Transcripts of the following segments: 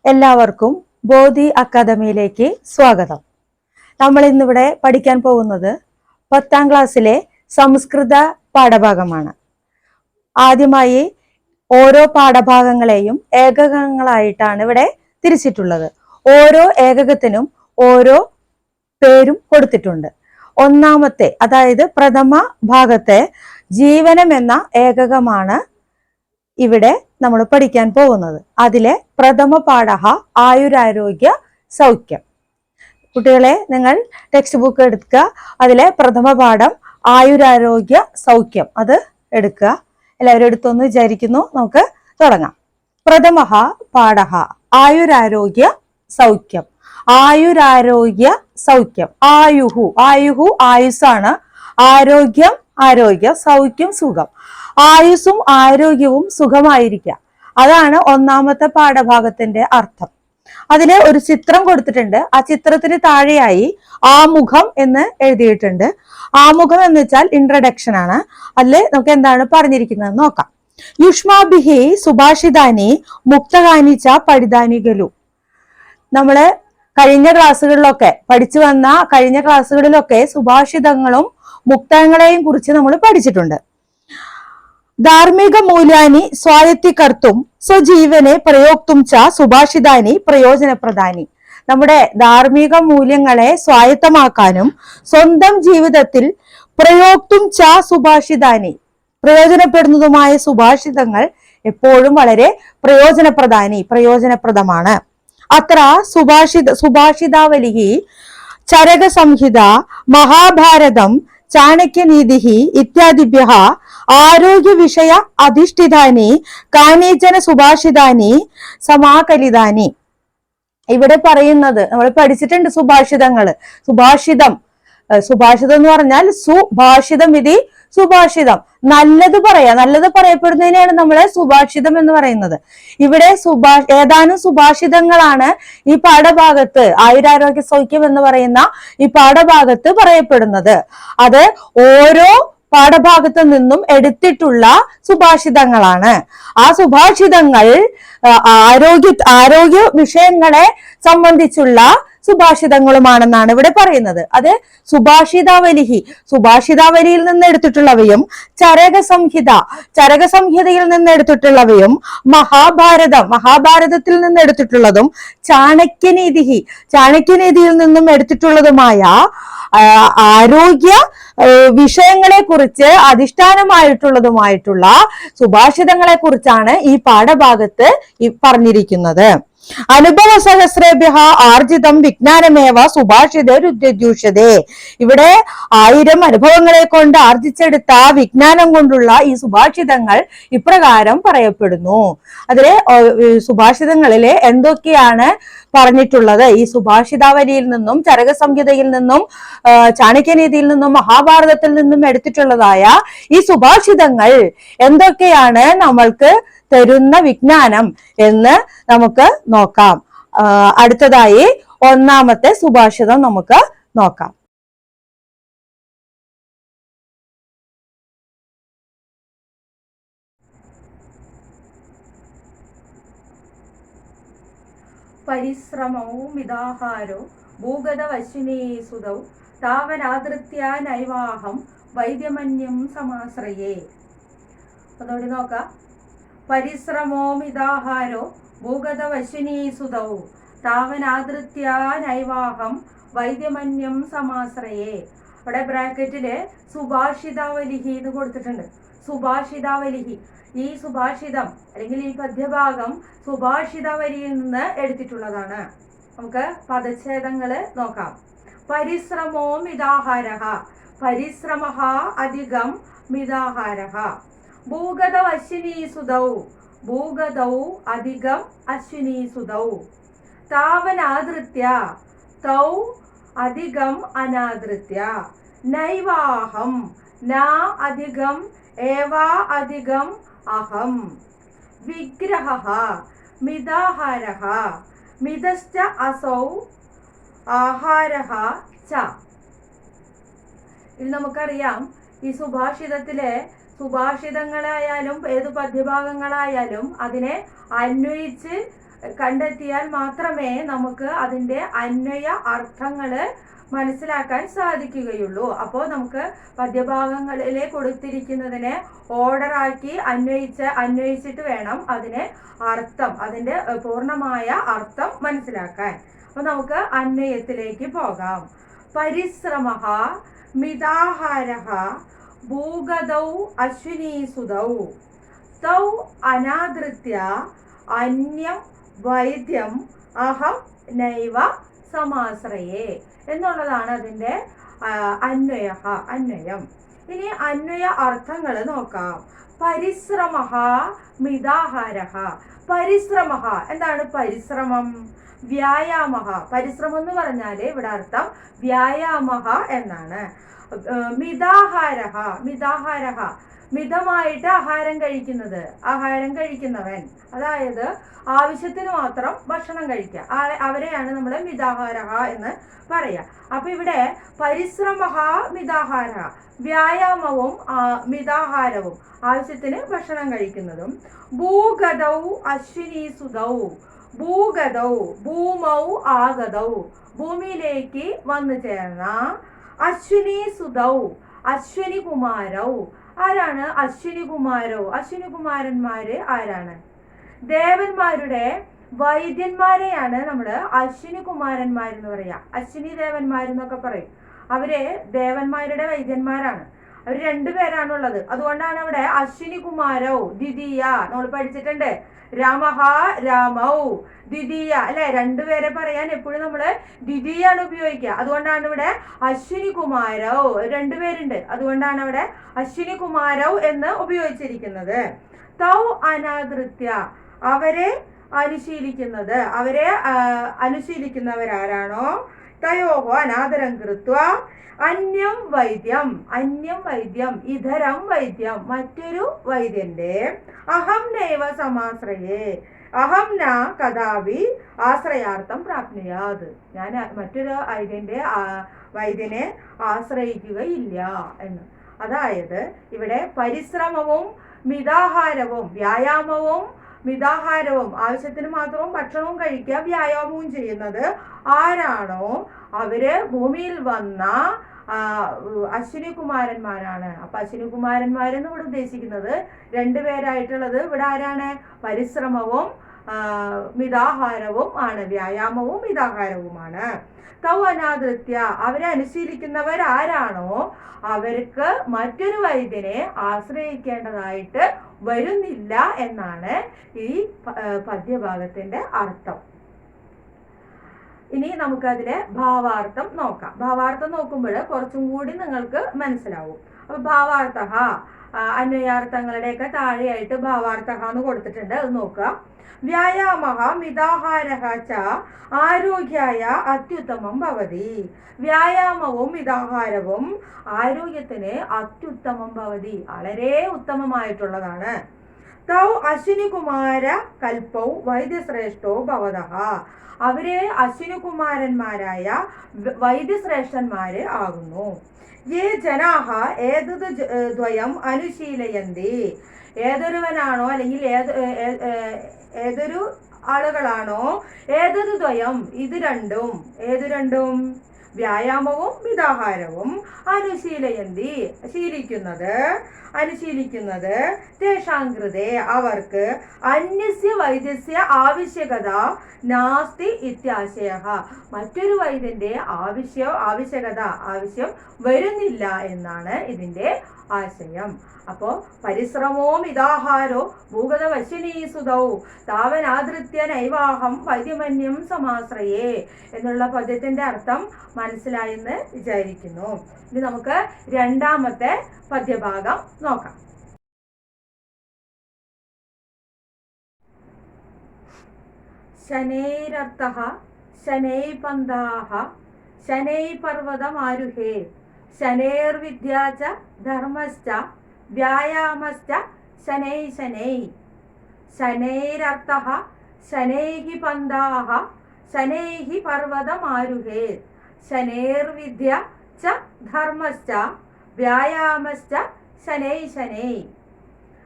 എല്ലാവർക്കും ബോധി അക്കാദമിയിലേക്ക് സ്വാഗതം. നമ്മൾ ഇന്നിവിടെ പഠിക്കാൻ പോകുന്നത് 10ാം ക്ലാസ്സിലെ സംസ്കൃത പാഠഭാഗമാണ്. ആദ്യമായി ഓരോ പാഠഭാഗങ്ങളെയും ഏകകങ്ങളായിട്ടാണ് ഇവിടെ തിരിച്ചിട്ടുള്ളത്. ഓരോ ഏകകത്തിനും ഓരോ പേരും കൊടുത്തിട്ടുണ്ട്. ഒന്നാമത്തെ, അതായത് പ്രഥമ ഭാഗത്തെ ജീവനം എന്ന ഏകകമാണ് ഇവിടെ നമ്മൾ പഠിക്കാൻ പോകുന്നത്. അതിലെ പ്രഥമ പാഠഃ ആയുരാരോഗ്യ സൗഖ്യം. കുട്ടികളെ, നിങ്ങൾ ടെക്സ്റ്റ് ബുക്ക് എടുക്കുക. അതിലെ പ്രഥമ പാഠം ആയുരാരോഗ്യ സൗഖ്യം അത് എടുക്കുക. എല്ലാവരും എടുത്തൊന്ന് വിചാരിക്കുന്നു. നമുക്ക് തുടങ്ങാം. പ്രഥമഃ പാഠഃ ആയുരാരോഗ്യ സൗഖ്യം. ആയുരാരോഗ്യ സൗഖ്യം. ആയുഹു, ആയുഹു ആയുസ്സാണ്. ആരോഗ്യം ആരോഗ്യം, സൗഖ്യം സുഖം. ആയുസ്സും ആരോഗ്യവും സുഖമായിരിക്കുക, അതാണ് ഒന്നാമത്തെ പാഠഭാഗത്തിന്റെ അർത്ഥം. അതിലെ ഒരു ചിത്രം കൊടുത്തിട്ടുണ്ട്. ആ ചിത്രത്തിന് താഴെയായി ആമുഖം എന്ന് എഴുതിയിട്ടുണ്ട്. ആമുഖം എന്ന് വെച്ചാൽ ഇൻട്രഡക്ഷൻ ആണ്. അതില് നമുക്ക് എന്താണ് പറഞ്ഞിരിക്കുന്നത് നോക്കാം. യുഷ്മാഭിഹി സുഭാഷിതാനി മുക്തകാനി ച പഠിതാനികലു. നമ്മള് കഴിഞ്ഞ ക്ലാസ്സുകളിലൊക്കെ പഠിച്ചു വന്ന ക്ലാസ്സുകളിലൊക്കെ സുഭാഷിതങ്ങളും മുക്തങ്ങളെയും കുറിച്ച് നമ്മൾ പഠിച്ചിട്ടുണ്ട്. ധാർമ്മിക മൂല്യാനി സ്വായത്തീകർത്തും സ്വജീവനെ പ്രയോക്തും ച സുഭാഷിതാനി പ്രയോജനപ്രദാനി. നമ്മുടെ ധാർമ്മിക മൂല്യങ്ങളെ സ്വായത്തമാക്കാനും സ്വന്തം ജീവിതത്തിൽ പ്രയോക്തും ച സുഭാഷിതാനി പ്രയോജനപ്പെടുന്നതുമായ സുഭാഷിതങ്ങൾ എപ്പോഴും വളരെ പ്രയോജനപ്രദമാണ്. അത്ര സുഭാഷിതാവലി ചരക സംഹിത മഹാഭാരതം ചാണക്യനീതി ഇത്യാദിഭ്യഃ ആരോഗ്യ വിഷയ അധിഷ്ഠിതാനി കാനീചന സുഭാഷിതാനി സമാകലിതാനി. ഇവിടെ പറയുന്നത് നമ്മൾ പഠിച്ചിട്ടുണ്ട് സുഭാഷിതങ്ങള്. സുഭാഷിതം എന്ന് പറഞ്ഞാൽ സുഭാഷിതം ഇതി സുഭാഷിതം, നല്ലത് പറയപ്പെടുന്നതിനെയാണ് നമ്മളെ സുഭാഷിതം എന്ന് പറയുന്നത്. ഇവിടെ ഏതാനും സുഭാഷിതങ്ങളാണ് ഈ പാഠഭാഗത്ത് ആയുരാരോഗ്യ സൗഖ്യം എന്ന് പറയുന്ന ഈ പാഠഭാഗത്ത് പറയപ്പെടുന്നത്. അത് ഓരോ പാഠഭാഗത്തു നിന്നും എടുത്തിട്ടുള്ള സുഭാഷിതങ്ങളാണ്. ആ സുഭാഷിതങ്ങൾ ആരോഗ്യ വിഷയങ്ങളെ സംബന്ധിച്ചുള്ള സുഭാഷിതങ്ങളുമാണെന്നാണ് ഇവിടെ പറയുന്നത്. അത് സുഭാഷിതാവലിയിൽ നിന്ന് എടുത്തിട്ടുള്ളവയും ചരകസംഹിതയിൽ നിന്ന് എടുത്തിട്ടുള്ളവയും മഹാഭാരതത്തിൽ നിന്ന് എടുത്തിട്ടുള്ളതും ചാണക്യനീതിയിൽ നിന്നും എടുത്തിട്ടുള്ളതുമായ ആരോഗ്യ വിഷയങ്ങളെ കുറിച്ച് അധിഷ്ഠാനമായിട്ടുള്ള സുഭാഷിതങ്ങളെ കുറിച്ചാണ് ഈ പാഠഭാഗത്ത് പറഞ്ഞിരിക്കുന്നത്. അനുഭവ സഹസ്രേഭ്യഃ ആർജിതം വിജ്ഞാനമേവ സുഭാഷിതരുദ്യുഷ്യതേ. ഇവിടെ 1000 അനുഭവങ്ങളെ കൊണ്ട് ആർജിച്ചെടുത്ത വിജ്ഞാനം കൊണ്ടുള്ള ഈ സുഭാഷിതങ്ങൾ ഇപ്രകാരം പറയപ്പെടുന്നു. അതിലെ സുഭാഷിതങ്ങളിലെ എന്തൊക്കെയാണ് പറഞ്ഞിട്ടുള്ളത്? ഈ സുഭാഷിതാവലിയിൽ നിന്നും ചരകസംഹിതയിൽ നിന്നും ചാണക്യനീതിയിൽ നിന്നും മഹാഭാരതത്തിൽ നിന്നും എടുത്തിട്ടുള്ളതായ ഈ സുഭാഷിതങ്ങൾ എന്തൊക്കെയാണ് നമ്മൾക്ക് തരുന്ന വിജ്ഞാനം എന്ന് നമുക്ക് നോക്കാം. അടുത്തതായി ഒന്നാമത്തെ സുഭാഷിതം നമുക്ക് നോക്കാം. പരിശ്രമോ മിതാഹാരോ ഭൂഗതവശ്വിനീ സുതൗ താവനാദൃത്യ നൈവാഹം വൈദ്യമന്യം സമാശ്രയേ. ഒന്നുകൂടി നോക്കാം. പരിശ്രമോ മിതാഹാരോ ഭൂഗതവശ്വിനീ സുതൗ താവനാദൃത്യ നൈവാഹം വൈദ്യമന്യം സമാശ്രയേ. അവിടെ ബ്രാക്കറ്റില് സുഭാഷിതാവലിഹി എന്ന് കൊടുത്തിട്ടുണ്ട്. സുഭാഷിതാവലിഹി, ഈ സുഭാഷിതം അല്ലെങ്കിൽ ഈ പദ്യഭാഗം സുഭാഷിതാവലിയിൽ നിന്ന് എടുത്തിട്ടുള്ളതാണ്. നമുക്ക് പദച്ഛേദങ്ങള് നോക്കാം. പരിശ്രമോ മിതാഹാരഃ, പരിശ്രമഃ അധികം മിതാഹാരഃ. ഭൂഗതൗ അശ്വിനീ സുതൗ, ഭൂഗതൗ അധികം അശ്വിനീ സുതൗ. താവനാദൃത്യ, തൗ അധികം അനാദൃത്യ. നൈവാഹം, നാ അധികം ഏവാ അധികം അഹം. വിഗ്രഹഃ മിതാഹാരഃ, മിതശ്ച അസൗ ആഹാരഃ ച. ഇത് നമുക്കറിയാം. ഈ സുഭാഷിതങ്ങളായാലും ഏത് പദ്യഭാഗങ്ങളായാലും അതിനെ അന്വയിച്ച് കണ്ടെത്തിയാൽ മാത്രമേ നമുക്ക് അതിൻ്റെ അന്വയ അർത്ഥങ്ങൾ മനസ്സിലാക്കാൻ സാധിക്കുകയുള്ളൂ. അപ്പോൾ നമുക്ക് പദ്യഭാഗങ്ങളിലെ കൊടുത്തിരിക്കുന്നതിനെ ഓർഡറാക്കി അന്വയിച്ചിട്ട് വേണം അതിനെ അതിൻ്റെ പൂർണ്ണമായ അർത്ഥം മനസ്സിലാക്കാൻ. അപ്പോൾ നമുക്ക് അന്വയത്തിലേക്ക് പോകാം. പരിശ്രമഃ മിതാഹാരഃ ഭൂഗതൗ അശ്വിനീസുതൗ തൗ അനാദൃത്യ അന്യം വൈദ്യം അഹം നൈവ സമാശ്രയേ എന്നുള്ളതാണ് അതിൻ്റെ അന്വയം. ഇനി അന്വയ അർത്ഥങ്ങൾ നോക്കാം. പരിശ്രമഃ മിതാഹാരഃ. പരിശ്രമഃ എന്താണ് പരിശ്രമം? വ്യായാമഃ. പരിശ്രമം എന്ന് പറഞ്ഞാൽ ഇവിടെ അർത്ഥം വ്യായാമഃ എന്നാണ്. മിതാഹാരഃ. മിതാഹാരഃ മിതമായിട്ട് ആഹാരം കഴിക്കുന്നവൻ, അതായത് ആവശ്യത്തിന് മാത്രം ഭക്ഷണം കഴിക്കുക, അവരെയാണ് നമ്മൾ മിതാഹാരഃ എന്ന് പറയാ. അപ്പൊ ഇവിടെ പരിശ്രമഃ മിതാഹാരഃ, വ്യായാമവും മിതാഹാരവും, ആവശ്യത്തിന് ഭക്ഷണം കഴിക്കുന്നതും. ഭൂഗതൗ അശ്വിനീസുതൗ. ഭൂഗതൗ ഭൂമൗ ആഗതൗ, ഭൂമിയിലേക്ക് വന്നു ചേർന്ന. അശ്വിനീസുതൗ അശ്വിനി കുമാരൗ. ആരാണ് അശ്വിനി കുമാരോ? അശ്വിനി കുമാരന്മാര് ആരാണ്? ദേവന്മാരുടെ വൈദ്യന്മാരെയാണ് നമ്മള് അശ്വിനി കുമാരന്മാരെന്ന് പറയാ. അശ്വിനി ദേവന്മാരെന്നൊക്കെ പറയും. അവര് ദേവന്മാരുടെ വൈദ്യന്മാരാണ്. അവർ രണ്ടുപേരാണുള്ളത്. അതുകൊണ്ടാണ് അവിടെ അശ്വിനി കുമാരോ ദ്വിതീയ നമ്മൾ പഠിച്ചിട്ടുണ്ട്. രാമഹ രാമൗ ദ്വിതീയ അല്ലെ, രണ്ടുപേരെ പറയാൻ എപ്പോഴും നമ്മള് ദ്വിതീയാണ് ഉപയോഗിക്കുക. അതുകൊണ്ടാണ് ഇവിടെ അശ്വിനി കുമാരോ, രണ്ടുപേരുണ്ട്, അതുകൊണ്ടാണ് അവിടെ അശ്വിനി കുമാരോ എന്ന് ഉപയോഗിച്ചിരിക്കുന്നത്. തൗ അനാദൃത്യ അവരെ അനുശീലിക്കുന്നവരാരാണോ തയോഹോ അനാദരം കൃത്വ അന്യം വൈദ്യം ഇതരം വൈദ്യം മറ്റൊരു വൈദ്യന്റെ അഹം നൈവ സമാശ്രയേ അഹം ന കഥാപി ആശ്രയാർത്ഥം പ്രാപ്നുയാത്. ഞാൻ മറ്റൊരു വൈദ്യനെ ആശ്രയിക്കുകയില്ല എന്ന്. അതായത് ഇവിടെ പരിശ്രമവും മിതാഹാരവും, വ്യായാമവും മിതാഹാരവും, ആവശ്യത്തിന് മാത്രവും ഭക്ഷണവും കഴിക്കുക, വ്യായാമവും ചെയ്യുന്നത് ആരാണോ അവര് ഭൂമിയിൽ വന്ന അശ്വിനി കുമാരന്മാരാണ്. അപ്പൊ അശ്വിനി കുമാരന്മാരെന്ന് ഇവിടെ ഉദ്ദേശിക്കുന്നത് രണ്ടുപേരായിട്ടുള്ളത് ഇവിടെ ആരാണ്? പരിശ്രമവും മിതാഹാരവും ആണ്, വ്യായാമവും മിതാഹാരവുമാണ്. തൗ അനാദൃത്യ അവരെ അനുശീലിക്കുന്നവർ ആരാണോ അവർക്ക് മറ്റൊരു വൈദ്യനെ ആശ്രയിക്കേണ്ടതായിട്ട് വരുന്നില്ല എന്നാണ് ഈ പദ്യഭാഗത്തിന്റെ അർത്ഥം. ഇനി നമുക്കതിലെ ഭാവാർത്ഥം നോക്കാം. ഭാവാർത്ഥം നോക്കുമ്പോൾ കുറച്ചും കൂടി നിങ്ങൾക്ക് മനസ്സിലാവും. അപ്പൊ ഭാവാർത്ഥ അന്വയാർത്ഥങ്ങളുടെയൊക്കെ താഴെയായിട്ട് ഭാവാർത്ഥ എന്ന് കൊടുത്തിട്ടുണ്ട്, അത് നോക്കുക. വ്യായാമഃ മിതാഹാരഃ ച ആരോഗ്യായ അത്യുത്തമം ഭവതി. വ്യായാമവും മിതാഹാരവും ആരോഗ്യത്തിന് അത്യുത്തമം ഭവതി, വളരെ ഉത്തമമായിട്ടുള്ളതാണ്. തൗ അശ്വിനി കുമാര കൽപ്പൗ വൈദ്യശ്രേഷ്ഠോ ഭവതഃ. അവര് അശ്വിനി കുമാരന്മാരായ വൈദ്യശ്രേഷ്ഠന്മാര് ആകുന്നു. യേ ജനാഹ ഏതത് ദ്വയം അനുശീലയന്തി. ഏതൊരുവനാണോ അല്ലെങ്കിൽ ഏതൊരു ആളുകളാണോ ഏതത് ദ്വയം ഇത് രണ്ടും, ഏതു രണ്ടും? വ്യായാമവും മിതാഹാരവും അനുശീലിക്കുന്നത് തേഷാംകൃതേ അവർക്ക് അന്യസ്യ വൈദ്യസ്യ ആവശ്യകത നാസ്തി ഇത്യാശയഃ. മറ്റൊരു വൈദ്യന്റെ ആവശ്യം വരുന്നില്ല എന്നാണ് ഇതിന്റെ ആശയം. അപ്പോ പരിശ്രമോ മിതാഹാരോ ഭൂഗത വശ്യനീസുതൗ താവനാദൃത്യ നൈവാഹം വൈദ്യമന്യം സമാശ്രയേ എന്നുള്ള പദ്യത്തിന്റെ അർത്ഥം മനസ്സിലായെന്ന് വിചാരിക്കുന്നു. ഇനി നമുക്ക് രണ്ടാമത്തെ പദ്യഭാഗം നോക്കാം. ശനൈരർത്ഥഃ ശനൈപന്ഥാഃ ശനൈപർവതമാരുഹേ ശനൈർവിദ്യാ ച ധർമ്മശ്ച വ്യായാമശ്ച ശനൈ. ശനൈരർത്ഥഃ ശനൈഃ പന്ഥാഃ ശനൈഃ പർവതമാരുഹേ ശനൈർവിദ്യ ച ധർമ്മശ്ച വ്യായാമശ്ച ശനൈ.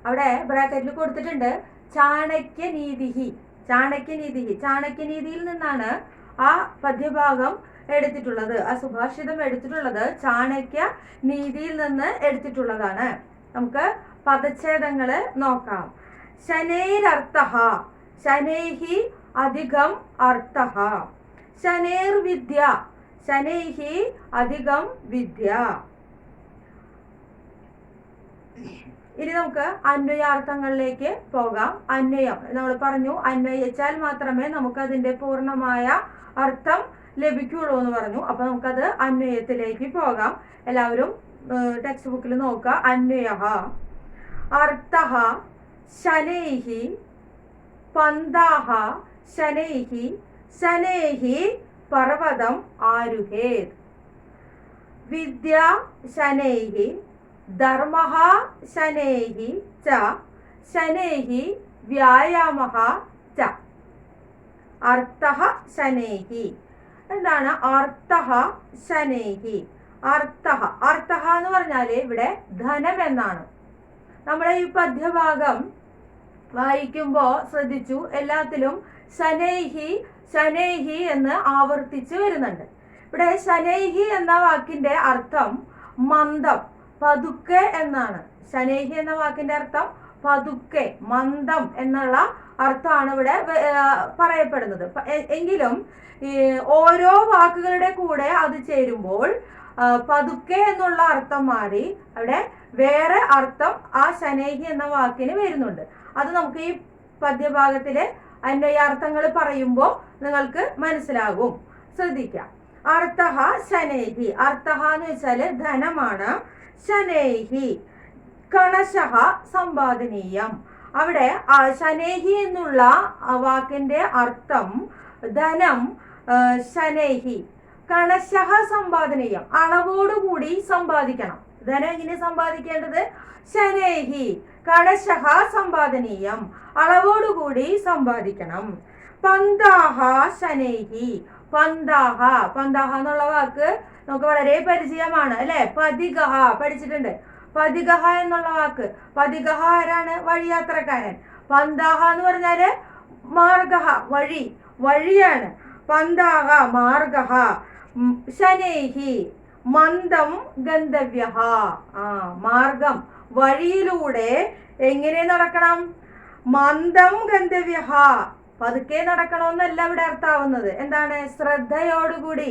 അവിടെ ബ്രാക്കറ്റിൽ കൊടുത്തിട്ടുണ്ട് ചാണക്യനീതിഹി. ചാണക്യനീതിയിൽ നിന്നാണ് ആ പദ്യഭാഗം എടുത്തിട്ടുള്ളത്. ആ സുഭാഷിതം എടുത്തിട്ടുള്ളത് ചാണക്യ നീതിയിൽ നിന്ന് എടുത്തിട്ടുള്ളതാണ്. നമുക്ക് പദച്ഛേദങ്ങള് നോക്കാം. ശനൈരർത്ഥഃ, ശനൈഹി അധികം അർത്ഥഃ. ശനൈർവിദ്യ, ശനൈഹി അധികം വിദ്യ. ഇനി നമുക്ക് അന്വയാർത്ഥങ്ങളിലേക്ക് പോകാം. അന്വയം നമ്മൾ പറഞ്ഞു, അന്വയിച്ചാൽ മാത്രമേ നമുക്ക് അതിന്റെ പൂർണ്ണമായ അർത്ഥം ലഭിക്കുള്ളൂ എന്ന് പറഞ്ഞു. അപ്പൊ നമുക്കത് അന്വയത്തിലേക്ക് പോകാം. എല്ലാവരും ടെക്സ്റ്റ് ബുക്കിൽ നോക്കുക. അന്വയഃ അർത്ഥഃ ശനൈഹി പന്ഥാഃ ശനൈഹി ശനൈഹി പർവതം ആരുഹേത്. വിദ്യ ശനൈഹി ധർമ്മഃ ശനൈഹി ച ശനൈഹി വ്യായാമഃ ച. അർത്ഥഃ ശനൈഹി. എന്താണ് അർത്ഥഃ ശനൈഹി? അർത്ഥഃ എന്ന് പറഞ്ഞാല് ഇവിടെ ധനം എന്നാണ്. നമ്മളെ ഈ പദ്യഭാഗം വായിക്കുമ്പോ ശ്രദ്ധിച്ചു, എല്ലാത്തിലും ശനൈഹി ശനൈഹി എന്ന് ആവർത്തിച്ച് വരുന്നുണ്ട്. ഇവിടെ ശനൈഹി എന്ന വാക്കിന്റെ അർത്ഥം മന്ദം, പതുക്കെ എന്നാണ്. ശനൈഹി എന്ന വാക്കിന്റെ അർത്ഥം പതുക്കെ, മന്ദം എന്നുള്ള അർത്ഥമാണ് ഇവിടെ പറയപ്പെടുന്നത്. എങ്കിലും ഓരോ വാക്കുകളുടെ കൂടെ അത് ചേരുമ്പോൾ പതുക്കെ എന്നുള്ള അർത്ഥം മാറി അവിടെ വേറെ അർത്ഥം ആ ശനൈഹി എന്ന വാക്കിന് വരുന്നുണ്ട്. അത് നമുക്ക് ഈ പദ്യഭാഗത്തിലെ അന്വയാർത്ഥങ്ങൾ പറയുമ്പോൾ നിങ്ങൾക്ക് മനസ്സിലാകും. ശ്രദ്ധിക്കാം. അർത്ഥഃ ശനൈഹി. അർത്ഥഃ എന്ന് വെച്ചാല് ധനമാണ്. ശനൈഹി കണശഃ സമ്പാദനീയം. അവിടെ ശനൈഹി എന്നുള്ള വാക്കിന്റെ അർത്ഥം ധനം. ശനൈഹി കണശഃ സമ്പാദനീയം, അളവോടുകൂടി സമ്പാദിക്കണം. ധനം എങ്ങനെ സമ്പാദിക്കേണ്ടത്? ശനൈഹി കണശഃ സമ്പാദനീയം, അളവോടുകൂടി സമ്പാദിക്കണം. പന്ഥാഃ ശനൈഹി. പന്ഥാഃ എന്നുള്ള വാക്ക് നമുക്ക് വളരെ പരിചയമാണ് അല്ലെ? പഥികഃ പഠിച്ചിട്ടുണ്ട്. പഥികഃ എന്നുള്ള വാക്ക്, പഥികഃ ആരാണ്? വഴിയാത്രക്കാരൻ. പന്ഥാഃ എന്ന് പറഞ്ഞാല് മാർഗഃ, വഴിയാണ്. പന്ഥാഃ മാർഗഃ. ശനൈഹി മന്ദം ഗന്തവ്യഃ. മാർഗം, വഴിയിലൂടെ എങ്ങനെ നടക്കണം? മന്ദം ഗന്തവ്യഃ, പതുക്കെ നടക്കണമെന്നല്ല ഇവിടെ അർത്ഥാവുന്നത്. എന്താണ്? ശ്രദ്ധയോടുകൂടി.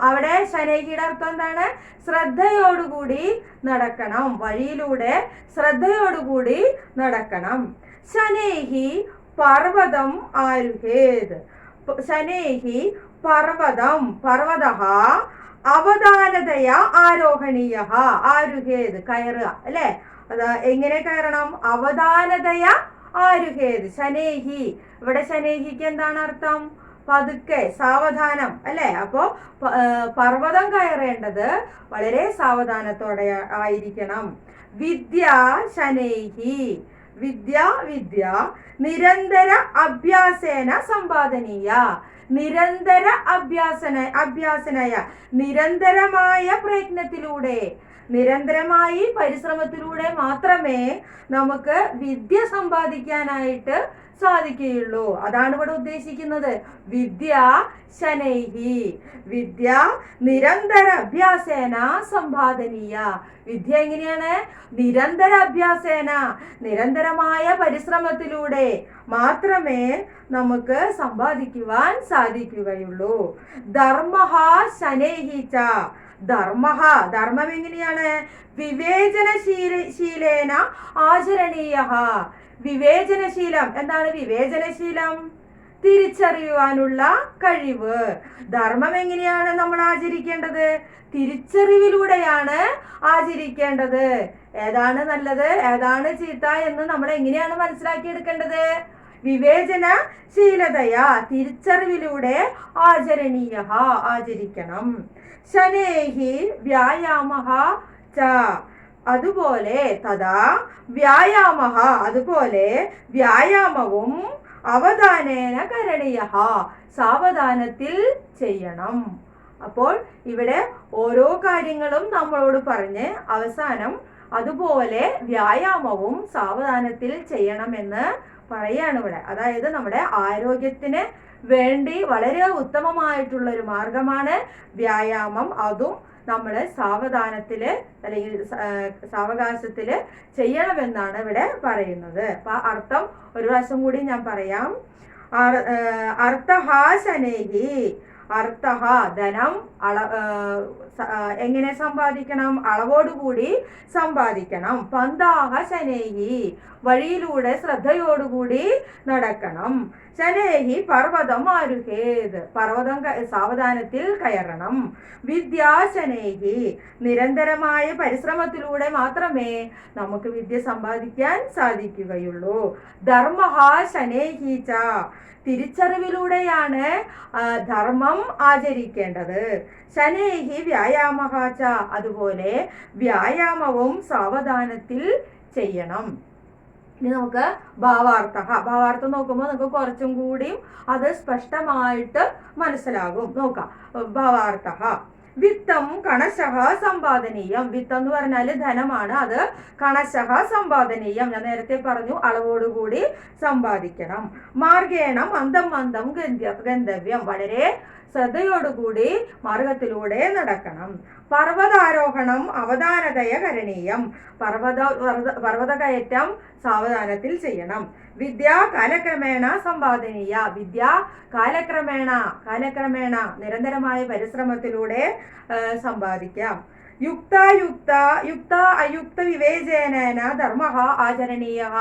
അവിടെ ശനൈഹിയുടെ അർത്ഥം എന്താണ്? ശ്രദ്ധയോടുകൂടി നടക്കണം. വഴിയിലൂടെ ശ്രദ്ധയോടുകൂടി നടക്കണം. ശനൈഹി പർവതം ആരുഹേത്. ശനൈഹി പർവതം, പർവതഃ അവധാനതയ ആരോഹണീയഃ. ആരുഹേത് കയറുക അല്ലെ? അത് എങ്ങനെ കയറണം? അവധാനതയ ആരുഹേത്. ശനൈഹി, ഇവിടെ ശനൈഹിക്ക് എന്താണ് അർത്ഥം? പതുക്കെ, സാവധാനം അല്ലെ? അപ്പോ പർവ്വതം കയറേണ്ടത് വളരെ സാവധാനത്തോടെ ആയിരിക്കണം. വിദ്യ ശനൈഹി. വിദ്യ നിരന്തര അഭ്യാസേന സമ്പാദനീയ. നിരന്തര അഭ്യാസനയ, നിരന്തരമായ പ്രയത്നത്തിലൂടെ, നിരന്തരമായി പരിശ്രമത്തിലൂടെ മാത്രമേ നമുക്ക് വിദ്യ സമ്പാദിക്കാനായിട്ട് സാധിക്കുകയുള്ളൂ. അതാണ് ഇവിടെ ഉദ്ദേശിക്കുന്നത്. വിദ്യ ശനൈഹി. വിദ്യ നിരന്തര അഭ്യാസേന സമ്പാദനീയ. വിദ്യ എങ്ങനെയാണ്? നിരന്തര അഭ്യാസേന, നിരന്തരമായ പരിശ്രമത്തിലൂടെ മാത്രമേ നമുക്ക് സമ്പാദിക്കുവാൻ സാധിക്കുകയുള്ളൂ. ധർമ്മഃ ശനൈഹി ച. ധർമ്മം എങ്ങനെയാണ്? വിവേചനശീലേന ആചരണീയഃ. വിവേചനശീലം. എന്താണ് വിവേചനശീലം? തിരിച്ചറിയുവാനുള്ള കഴിവ്. ധർമ്മം എങ്ങനെയാണ് നമ്മൾ ആചരിക്കേണ്ടത്? തിരിച്ചറിവിലൂടെയാണ് ആചരിക്കേണ്ടത്. ഏതാണ് നല്ലത്, ഏതാണ് ചീത്ത എന്ന് നമ്മൾ എങ്ങനെയാണ് മനസ്സിലാക്കിയെടുക്കേണ്ടത്? വിവേചനശീലതയാ, തിരിച്ചറിവിലൂടെ ആചരണീയഃ, ആചരിക്കണം. ശനൈഹി വ്യായാമഃ ച. അതുപോലെ തഥാ വ്യായാമഃ, അതുപോലെ വ്യായാമവും അവധാനേന കരണീയഃ, സാവധാനത്തിൽ ചെയ്യണം. അപ്പോൾ ഇവിടെ ഓരോ കാര്യങ്ങളും നമ്മളോട് പറഞ്ഞ് അവസാനം അതുപോലെ വ്യായാമവും സാവധാനത്തിൽ ചെയ്യണമെന്ന് പറയാണ് ഇവിടെ. അതായത് നമ്മുടെ ആരോഗ്യത്തിന് വേണ്ടി വളരെ ഉത്തമമായിട്ടുള്ള ഒരു മാർഗമാണ് വ്യായാമം. അതും നമ്മൾ സാവധാനത്തില് അല്ലെങ്കിൽ സാവകാശത്തില് ചെയ്യണമെന്നാണ് ഇവിടെ പറയുന്നത്. അപ്പൊ അർത്ഥം ഒരു പ്രാവശ്യം കൂടി ഞാൻ പറയാം. അർത്ഥഃ ശനൈഹി, അർത്ഥഃ ധനം എങ്ങനെ സമ്പാദിക്കണം? അളവോടുകൂടി സമ്പാദിക്കണം. പന്താഹ ശനൈഹി, വഴിയിലൂടെ ശ്രദ്ധയോടുകൂടി നടക്കണം. ശനൈഹി പർവ്വതം ആരുഹേത്, പർവ്വതം സാവധാനത്തിൽ കയറണം. വിദ്യാശനൈഹി, നിരന്തരമായ പരിശ്രമത്തിലൂടെ മാത്രമേ നമുക്ക് വിദ്യ സമ്പാദിക്കാൻ സാധിക്കുകയുള്ളൂ. ധർമ്മഃ ശനൈഹി ച, തിരിച്ചറിവിലൂടെയാണ് ധർമ്മം ആചരിക്കേണ്ടത്. ശനൈഹി വ്യായാമഃ ച, അതുപോലെ വ്യായാമവും സാവധാനത്തിൽ ചെയ്യണം. ഇനി നമുക്ക് ഭാവാർത്ഥം നോക്കുമ്പോൾ നമുക്ക് കുറച്ചും കൂടിയും അത് സ്പഷ്ടമായിട്ട് മനസ്സിലാകും. നോക്കാം. ഭാവാർത്ഥ വിത്തം കണശഃ സമ്പാദനീയം. വിത്തം എന്ന് പറഞ്ഞാല് ധനമാണ്. അത് കണശഃ സമ്പാദനീയം, ഞാൻ നേരത്തെ പറഞ്ഞു, അളവോടുകൂടി സമ്പാദിക്കണം. മാർഗേണ മന്ദം മന്ദം ഗന്ധവ്യം, വളരെ ശ്രദ്ധയോടുകൂടി മാർഗത്തിലൂടെ നടക്കണം. പർവ്വതാരോഹണം അവധാനതയ കരണീയം, പർവ്വത കയറ്റം സാവധാനത്തിൽ ചെയ്യണം. വിദ്യ കാലക്രമേണ സമ്പാദനീയ, വിദ്യ കാലക്രമേണ നിരന്തരമായ പരിശ്രമത്തിലൂടെ സമ്പാദിക്കാം. യുക്ത അയുക്ത വിവേചനേന ധർമ്മഃ ആചരണീയഃ,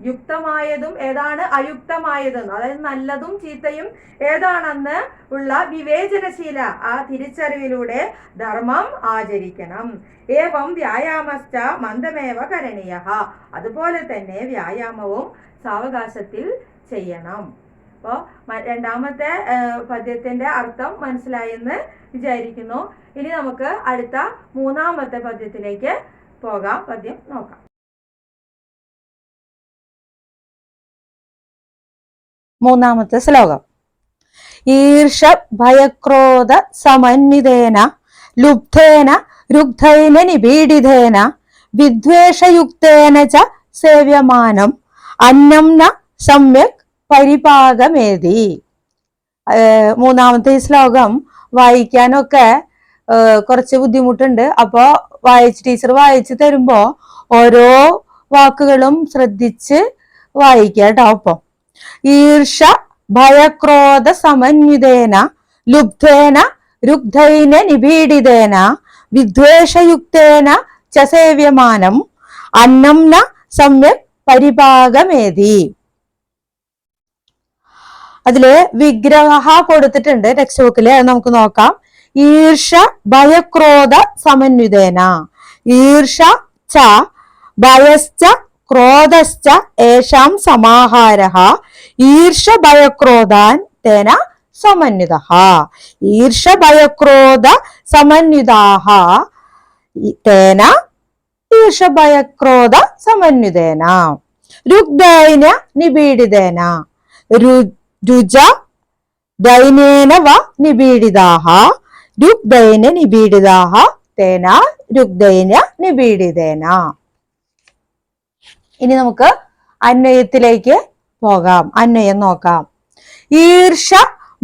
യുക്തമായതും ഏതാണ് അയുക്തമായതും, അതായത് നല്ലതും ചീത്തയും ഏതാണെന്ന് ഉള്ള വിവേചനശീല, ആ തിരിച്ചറിവിലൂടെ ധർമ്മം ആചരിക്കണം. ഏവം വ്യായാമശ്ച മന്ദമേവ കരണീയഃ, അതുപോലെ തന്നെ വ്യായാമവും സാവകാശത്തിൽ ചെയ്യണം. അപ്പോൾ രണ്ടാമത്തെ പദ്യത്തിന്റെ അർത്ഥം മനസ്സിലായെന്ന് വിചാരിക്കുന്നു. ഇനി നമുക്ക് അടുത്ത മൂന്നാമത്തെ പദ്യത്തിലേക്ക് പോകാം. പദ്യം നോക്കാം. മൂന്നാമത്തെ ശ്ലോകം. ഈർഷ ഭയക്രോധ സമന്വിതേന ലുബ്ധേന രുഗ്ധൈന നിപീഡിതേന വിദ്വേഷയുക്തേന ച സേവ്യമാനം അന്നം ന സമ്യക് പരിപാകമേതി. മൂന്നാമത്തെ ശ്ലോകം വായിക്കാനൊക്കെ കുറച്ച് ബുദ്ധിമുട്ടുണ്ട്. അപ്പോ ടീച്ചർ വായിച്ചു തരുമ്പോ ഓരോ വാക്കുകളും ശ്രദ്ധിച്ച് വായിക്കുക കേട്ടോ. ഒപ്പം ഈർഷ ഭയക്രോധ സമന്വിതേന ലുബ്ധേന രുഗ്ധൈന നിപീഡിതേന വിദ്വേഷയുക്തേന ച സേവ്യമാനം അന്നം ന സമ്യക് പരിപാകമേതി. അതില് വിഗ്രഹ കൊടുത്തിട്ടുണ്ട് ടെക്സ്റ്റ് ബുക്കില്, നമുക്ക് നോക്കാം. ഈർഷ ഭയക്രോധ സമന്വിതേന, ഈർഷ ച ഭയശ്ച ക്രോധശ്ച ഏഷാം സമാഹാരഃ ഈർഷ ഭയക്രോധാൻ തേന സമന്വിതഃ. ഈർഷ ഭയക്രോധ സമന്വിതാഃ തേന ഈർഷ ഭയക്രോധ സമന്വിതേന രുഗ്ധൈന നിപീഡിതേന രുജ ദൈനേന വ നിപീഡിതാഃ രുഗ്ധൈന നിപീഡിതാഃ തേന രുഗ്ധൈന നിപീഡിതേന. ഇനി നമുക്ക് അന്വയത്തിലേക്ക് പോകാം. അന്വയം നോക്കാം. ഈർഷ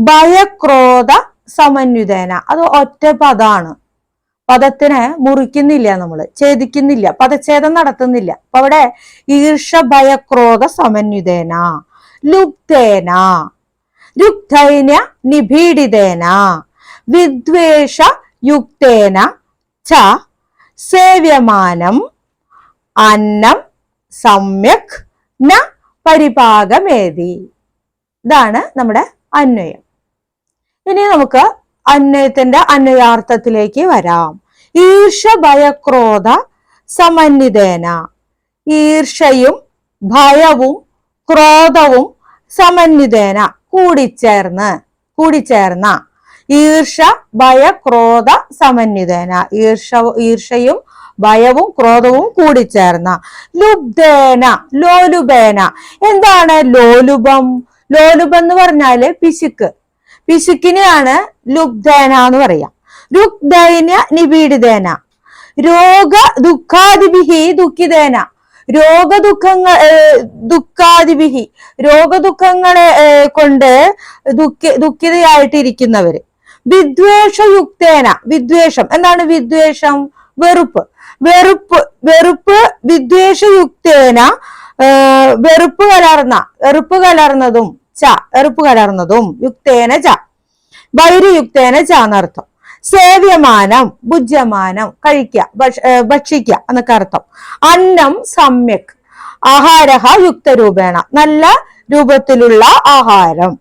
ഭയക്രോധ സമന്വിതേന, അത് ഒറ്റ പദാണ്. പദത്തിനെ മുറിക്കുന്നില്ല, നമ്മള് ഛേദിക്കുന്നില്ല, പദച്ഛേദം നടത്തുന്നില്ല. അപ്പൊ അവിടെ ഈർഷ ഭയക്രോധ സമന്വിതേന ലുബ്ധേന രുഗ്ധൈന നിപീഡിതേന വിദ്വേഷ യുക്തേന ച സേവ്യമാനം അന്നം സമ്യക് ന പരിപാകമേതി. ഇതാണ് നമ്മുടെ അന്വയം. ഇനി നമുക്ക് അന്വയത്തിന്റെ അന്വയാർത്ഥത്തിലേക്ക് വരാം. ഈർഷ ഭയക്രോധ സമന്വിതേന, ഈർഷയും ഭയവും ക്രോധവും സമന്വിതേന കൂടിച്ചേർന്ന ഈർഷ ഭയക്രോധ സമന്വിതേന, ഈർഷയും ഭയവും ക്രോധവും കൂടിച്ചേർന്ന ലുബ്ധേന ലോലുപേന. എന്താണ് ലോലുപം? ലോലുപം എന്ന് പറഞ്ഞാല് പിശുക്ക്, പിശുക്കിനെയാണ് ലുബ്ധേന എന്ന് പറയാം. രുഗ്ധൈന നിപീഡിതേന രോഗ ദുഃഖാദിഭിഹി ദുഃഖിതേന, ദുഃഖാദിവിഹി രോഗദുഃഖങ്ങളെ കൊണ്ട് ദുഃഖിതയായിട്ടിരിക്കുന്നവര്. വിദ്വേഷയുക്തേന വിദ്വേഷം എന്താണ് വിദ്വേഷം? വെറുപ്പ് വിദ്വേഷയുക്തേന വെറുപ്പ് കലർന്നതും യുക്തേന ച വൈരയുക്തേന ച എന്നർത്ഥം. സേവ്യമാനം ഭുജ്യമാനം ഭക്ഷിക്കുക എന്നൊക്കെ അർത്ഥം. അന്നം സമ്യക് ആഹാരഹ യുക്തരൂപേണ നല്ല രൂപത്തിലുള്ള ആഹാരം.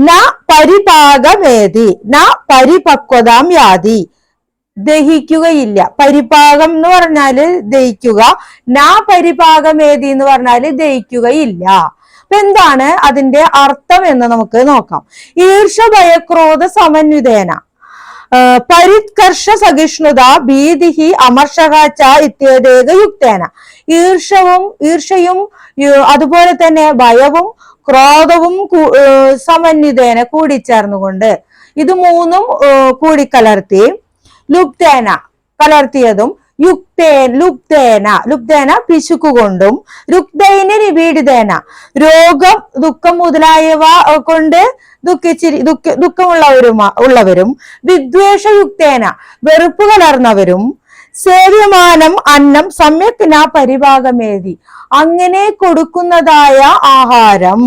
ന പരിപാകമേതി ന പരിപക്വതാം യാതി ദഹിക്കുകയില്ല. പരിപാകം എന്ന് പറഞ്ഞാല് ദഹിക്കുക, ന പരിപാകമേതി എന്ന് പറഞ്ഞാല് ദഹിക്കുകയില്ല. അപ്പൊ എന്താണ് അതിന്റെ അർത്ഥം എന്ന് നമുക്ക് നോക്കാം. ഈർഷ ഭയക്രോധ സമന്വിതേന പരിത്കർഷ സഹിഷ്ണുത ഭീതിഹി അമർഷക ച ഇത്യേതേക യുക്തേന. ഈർഷയും അതുപോലെ തന്നെ ഭയവും ക്രോധവും സമന്വിതേന കൂടിച്ചേർന്നുകൊണ്ട് ഇത് മൂന്നും കൂടിക്കലർത്തി കലർത്തിയതും ലുപ്തേന പിശുക്കുകൊണ്ടും രുക്തൈന നിപീഡിതേന ദുഃഖം മുതലായവ കൊണ്ട് ദുഃഖമുള്ളവരും വിദ്വേഷയുക്തേന വെറുപ്പ് കലർന്നവരും സേവ്യമാനം അന്നം സമ്യക് ന പരിഭാഗമേതി അങ്ങനെ കൊടുക്കുന്നതായ ആഹാരം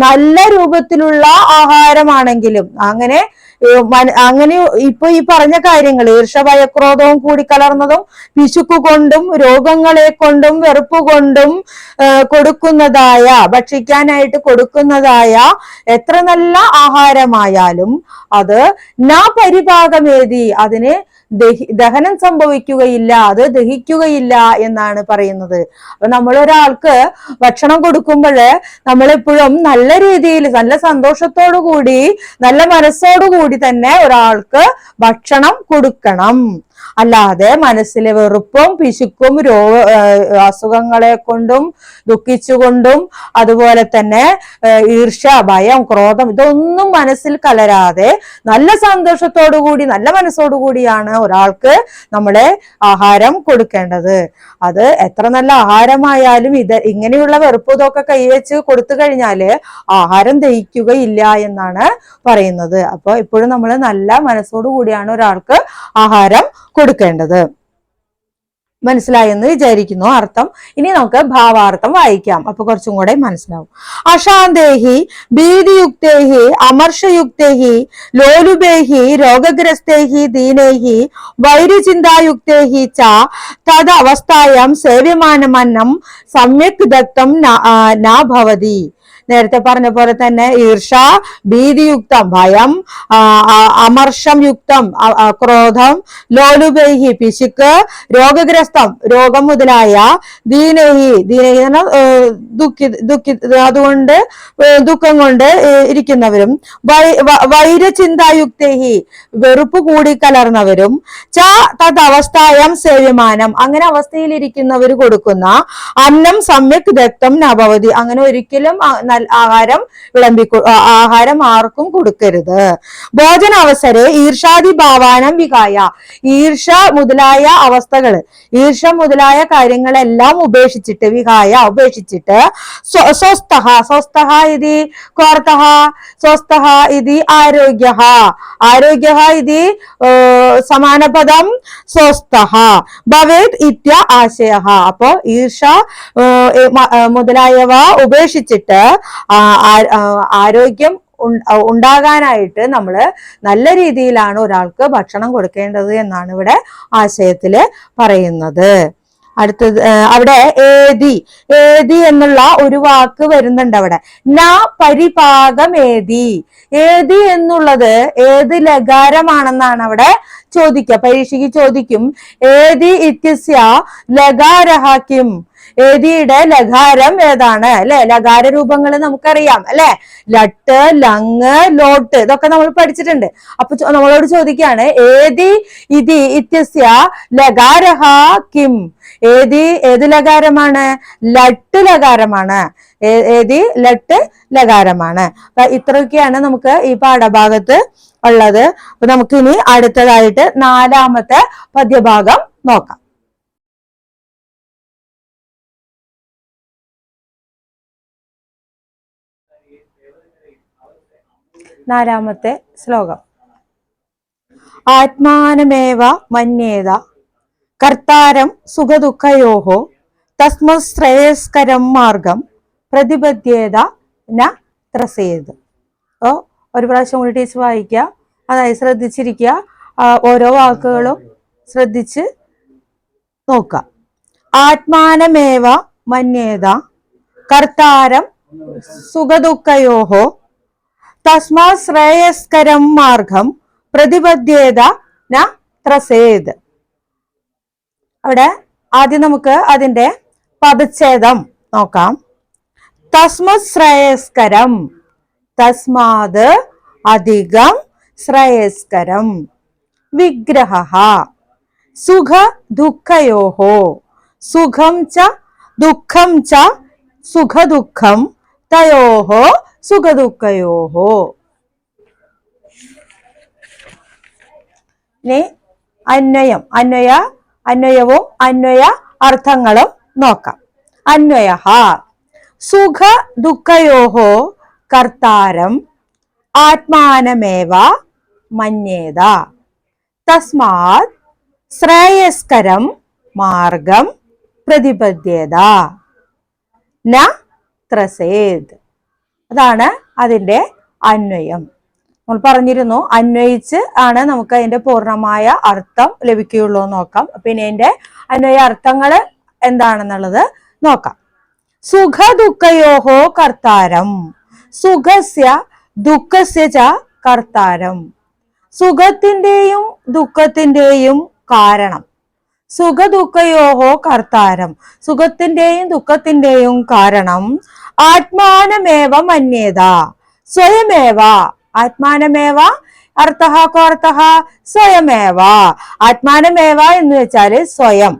നല്ല രൂപത്തിലുള്ള ആഹാരമാണെങ്കിലും അങ്ങനെ ഇപ്പൊ ഈ പറഞ്ഞ കാര്യങ്ങൾ ഈർഷഭയക്രോധവും കൂടിക്കലർന്നതും പിശുക്കുകൊണ്ടും രോഗങ്ങളെ കൊണ്ടും വെറുപ്പ് കൊണ്ടും ഭക്ഷിക്കാനായിട്ട് കൊടുക്കുന്നതായ എത്ര നല്ല ആഹാരമായാലും അത് നാ പരിഭാഗമേതി അതിന് ദഹനം സംഭവിക്കുകയില്ല, അത് ദഹിക്കുകയില്ല എന്നാണ് പറയുന്നത്. അപ്പൊ നമ്മളൊരാൾക്ക് ഭക്ഷണം കൊടുക്കുമ്പോൾ നമ്മളെപ്പോഴും നല്ല രീതിയിൽ നല്ല സന്തോഷത്തോടു കൂടി നല്ല മനസ്സോടുകൂടി തന്നെ ഒരാൾക്ക് ഭക്ഷണം കൊടുക്കണം. അല്ലാതെ മനസ്സിലെ വെറുപ്പും പിശുക്കും അസുഖങ്ങളെ കൊണ്ടും ദുഃഖിച്ചുകൊണ്ടും അതുപോലെ തന്നെ ഈർഷ്യ ഭയം ക്രോധം ഇതൊന്നും മനസ്സിൽ കലരാതെ നല്ല സന്തോഷത്തോടു കൂടി നല്ല മനസ്സോടുകൂടിയാണ് ഒരാൾക്ക് നമ്മളെ ആഹാരം കൊടുക്കേണ്ടത്. അത് എത്ര നല്ല ആഹാരമായാലും ഇങ്ങനെയുള്ള വെറുപ്പ് ഇതൊക്കെ കൈവച്ച് കൊടുത്തു കഴിഞ്ഞാല് ആഹാരം ദഹിക്കുകയില്ല എന്നാണ് പറയുന്നത്. അപ്പൊ എപ്പോഴും നമ്മൾ നല്ല മനസ്സോടു കൂടിയാണ് ഒരാൾക്ക് ആഹാരം കൊടുക്കേണ്ടത്. മനസ്സിലായെന്ന് വിചാരിക്കുന്നു അർത്ഥം. ഇനി നമുക്ക് ഭാവാർത്ഥം വായിക്കാം, അപ്പൊ കുറച്ചും കൂടെ മനസ്സിലാവും. അശാന്തേഹി ഭീതിയുക്തേഹി അമർഷയുക്തേഹി ലോലുബേഹി രോഗഗ്രസ്തേഹി ദീനേഹി വൈര്യചിന്തായുക്തേഹി ച തദ് അവസ്ഥായാം സേവ്യമാനമന്നം സമ്യക് ദത്തം ന ഭവതി. നേരത്തെ പറഞ്ഞ പോലെ തന്നെ ഈർഷ ഭീതിയുക്തം ഭയം, അമർഷം യുക്തം ക്രോധം, ലോലുബേഹി പിശുക്ക്, രോഗഗ്രസ്തം രോഗം മുതലായ, ദീനഹി അതുകൊണ്ട് ദുഃഖം കൊണ്ട് ഇരിക്കുന്നവരും, വൈരചിന്തായുക്തേഹി വെറുപ്പ് കൂടി കലർന്നവരും, ച തത് അവസ്ഥായം സേവ്യമാനം അങ്ങനെ അവസ്ഥയിൽ കൊടുക്കുന്ന അന്നം സമ്യക് ദത്തം നഭവതി അങ്ങനെ ഒരിക്കലും ആഹാരം ആർക്കും കൊടുക്കരുത്. ഭോജനാവസരെ ഈർഷാദി ഭാവാനം വികായ ഈർഷ മുതലായ അവസ്ഥകള് ഈർഷ മുതലായ കാര്യങ്ങളെല്ലാം ഉപേക്ഷിച്ചിട്ട് സ്വസ്ഥഃ ഇതി കോർത്തഃ സ്വസ്ഥഃ ഇതി ആരോഗ്യഃ ഇതി സമാനപദം സ്വസ്ഥഃ ഭവേത് ഇത്യ ആശയഃ. അപ്പോ ഈർഷ മുതലായവ ഉപേക്ഷിച്ചിട്ട് ആരോഗ്യം ഉണ്ടാകാനായിട്ട് നമ്മള് നല്ല രീതിയിലാണ് ഒരാൾക്ക് ഭക്ഷണം കൊടുക്കേണ്ടത് എന്നാണ് ഇവിടെ ആശയത്തില് പറയുന്നത്. അടുത്തത് അവിടെ ഏതി എന്നുള്ള ഒരു വാക്ക് വരുന്നുണ്ട് അവിടെ. ന പരിപാകമേതി ഏതി എന്നുള്ളത് ഏത് ലകാരമാണെന്നാണ് അവിടെ പരീക്ഷയ്ക്ക് ചോദിക്കും. ഏതി ഇത്യസ്യ ലകാരഃ കിം ഏതിയുടെ ലകാരം ഏതാണ് അല്ലെ? ലകാര രൂപങ്ങൾ നമുക്കറിയാം അല്ലെ? ലട്ട്, ലങ്, ലോട്ട് ഇതൊക്കെ നമ്മൾ പഠിച്ചിട്ടുണ്ട്. അപ്പൊ നമ്മളോട് ചോദിക്കുകയാണ് ഏതി ഇതി ഇത്യസ്യ ലകാരഃ കിം ഏത് ലകാരമാണ്? ലട്ട് ലകാരമാണ്. ലട്ട് ലകാരമാണ്. അപ്പൊ ഇത്രയൊക്കെയാണ് നമുക്ക് ഈ പാഠഭാഗത്ത് ഉള്ളത്. അപ്പൊ നമുക്കിനി അടുത്തതായിട്ട് 4ാമത്തെ പദ്യഭാഗം നോക്കാം. 4-ാമത്തെ ശ്ലോകം. ആത്മാനമേവ മന്യേത കർത്താരം സുഖദുഃഖയോഹോ തസ്മശ്രേയസ്കരം മാർഗം പ്രതിപദ്യേത ന ത്രസേത്. ഒരു പ്രാവശ്യം കൂടി ടീച്ചർ വായിക്കുക. അതായത് ശ്രദ്ധിച്ചിരിക്കുക, ഓരോ വാക്കുകളും ശ്രദ്ധിച്ച് നോക്കുക. ആത്മാനമേവ മന്യേത കർത്താരം സുഖദുഃഖയോഹോ തസ്മാത് ശ്രേയസ്കരം മാർഗം പ്രതിപദ്യേത ന ത്രസേത്. അവിടെ ആദ്യം നമുക്ക് അതിന്റെ പദച്ഛേദം നോക്കാം. തസ്മത് ശ്രേയസ്കരം, തസ്മാത് അധികം ശ്രേയസ്കരം, വിഗ്രഹ സുഖ ദുഃഖയോഹോ, സുഖം ച ദുഃഖം ച സുഖദുഃഖം തയോഹോ സുഖദുഃഖയോഹോ. ഇനി അന്വയം, അന്വയവും അന്വയ അർത്ഥങ്ങളും നോക്കാം. അന്വയ സുഖ ദുഃഖയോഹോ കർത്താരം ആത്മാനമേവ മന്യേത തസ്മാത് ശ്രേയസ്കരം മാർഗം പ്രതിപദ്യേത ന ത്രസേത്. അതാണ് അതിന്റെ അന്വയം. നമ്മൾ പറഞ്ഞിരുന്നു, അന്വയിച്ച് ആണ് നമുക്ക് അതിന്റെ പൂർണ്ണമായ അർത്ഥം ലഭിക്കുകയുള്ളൂ എന്ന് നോക്കാം. പിന്നെ അതിന്റെ അന്വയ അർത്ഥങ്ങൾ എന്താണെന്നുള്ളത് നോക്കാം. സുഖ ദുഃഖയോഹോ കർത്താരം, സുഖസ്യ ദുഃഖസ്യ ച കർത്താരം, സുഖത്തിന്റെയും ദുഃഖത്തിന്റെയും കാരണം. സുഖ ദുഃഖയോഹോ കർത്താരം, സുഖത്തിന്റെയും ദുഃഖത്തിന്റെയും കാരണം. ആത്മാനമേവ മന്യേത, സ്വയമേവ. ആത്മാനമേവ അർത്ഥഃ കോർത്ഥഃ സ്വയമേവ. ആത്മാനമേവ എന്ന് വെച്ചാല് സ്വയം,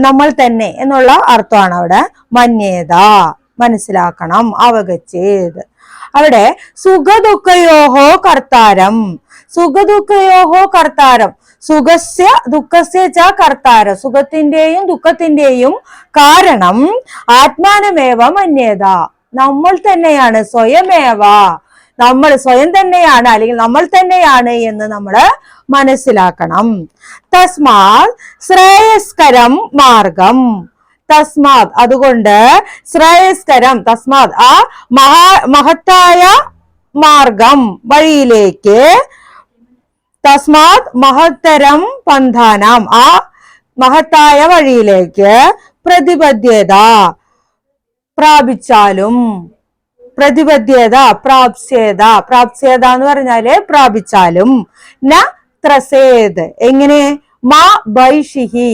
നമ്മൾ തന്നെ എന്നുള്ള അർത്ഥമാണ് അവിടെ. മന്യേത മനസ്സിലാക്കണം, അവഗച്ഛേത്. അവിടെ സുഖദുഃഖയോഹോ കർത്താരം, സുഖദുഃഖയോഹോ കർത്താരം, സുഖസ്യ ദുഃഖസ്യ ച കർത്താരം, സുഖത്തിന്റെയും ദുഃഖത്തിന്റെയും കാരണം. ആത്മാനമേവ മന്യേത, നമ്മൾ തന്നെയാണ്, സ്വയമേവ, നമ്മൾ സ്വയം തന്നെയാണ് അല്ലെങ്കിൽ നമ്മൾ തന്നെയാണ് എന്ന് നമ്മൾ മനസ്സിലാക്കണം. തസ്മാത് ശ്രേയസ്കരം മാർഗം, തസ്മാത് അതുകൊണ്ട്, ശ്രേയസ്കരം തസ്മാത് ആ മഹത്തായ മാർഗം വഴിയിലേക്ക്, തസ്മാത് മഹത്തരം പന്ഥാനം ആ മഹത്തായ വഴിയിലേക്ക്, പ്രതിപദ്ധ്യത പ്രാപിച്ചാലും, പ്രതിപദ്ധ്യത പ്രാപ്സ്യത, പ്രാപ്സ്യത എന്ന് പറഞ്ഞാല് പ്രാപിച്ചാലും. ന ത്രസേത് എങ്ങനെ, മാ ബൈഷിഹി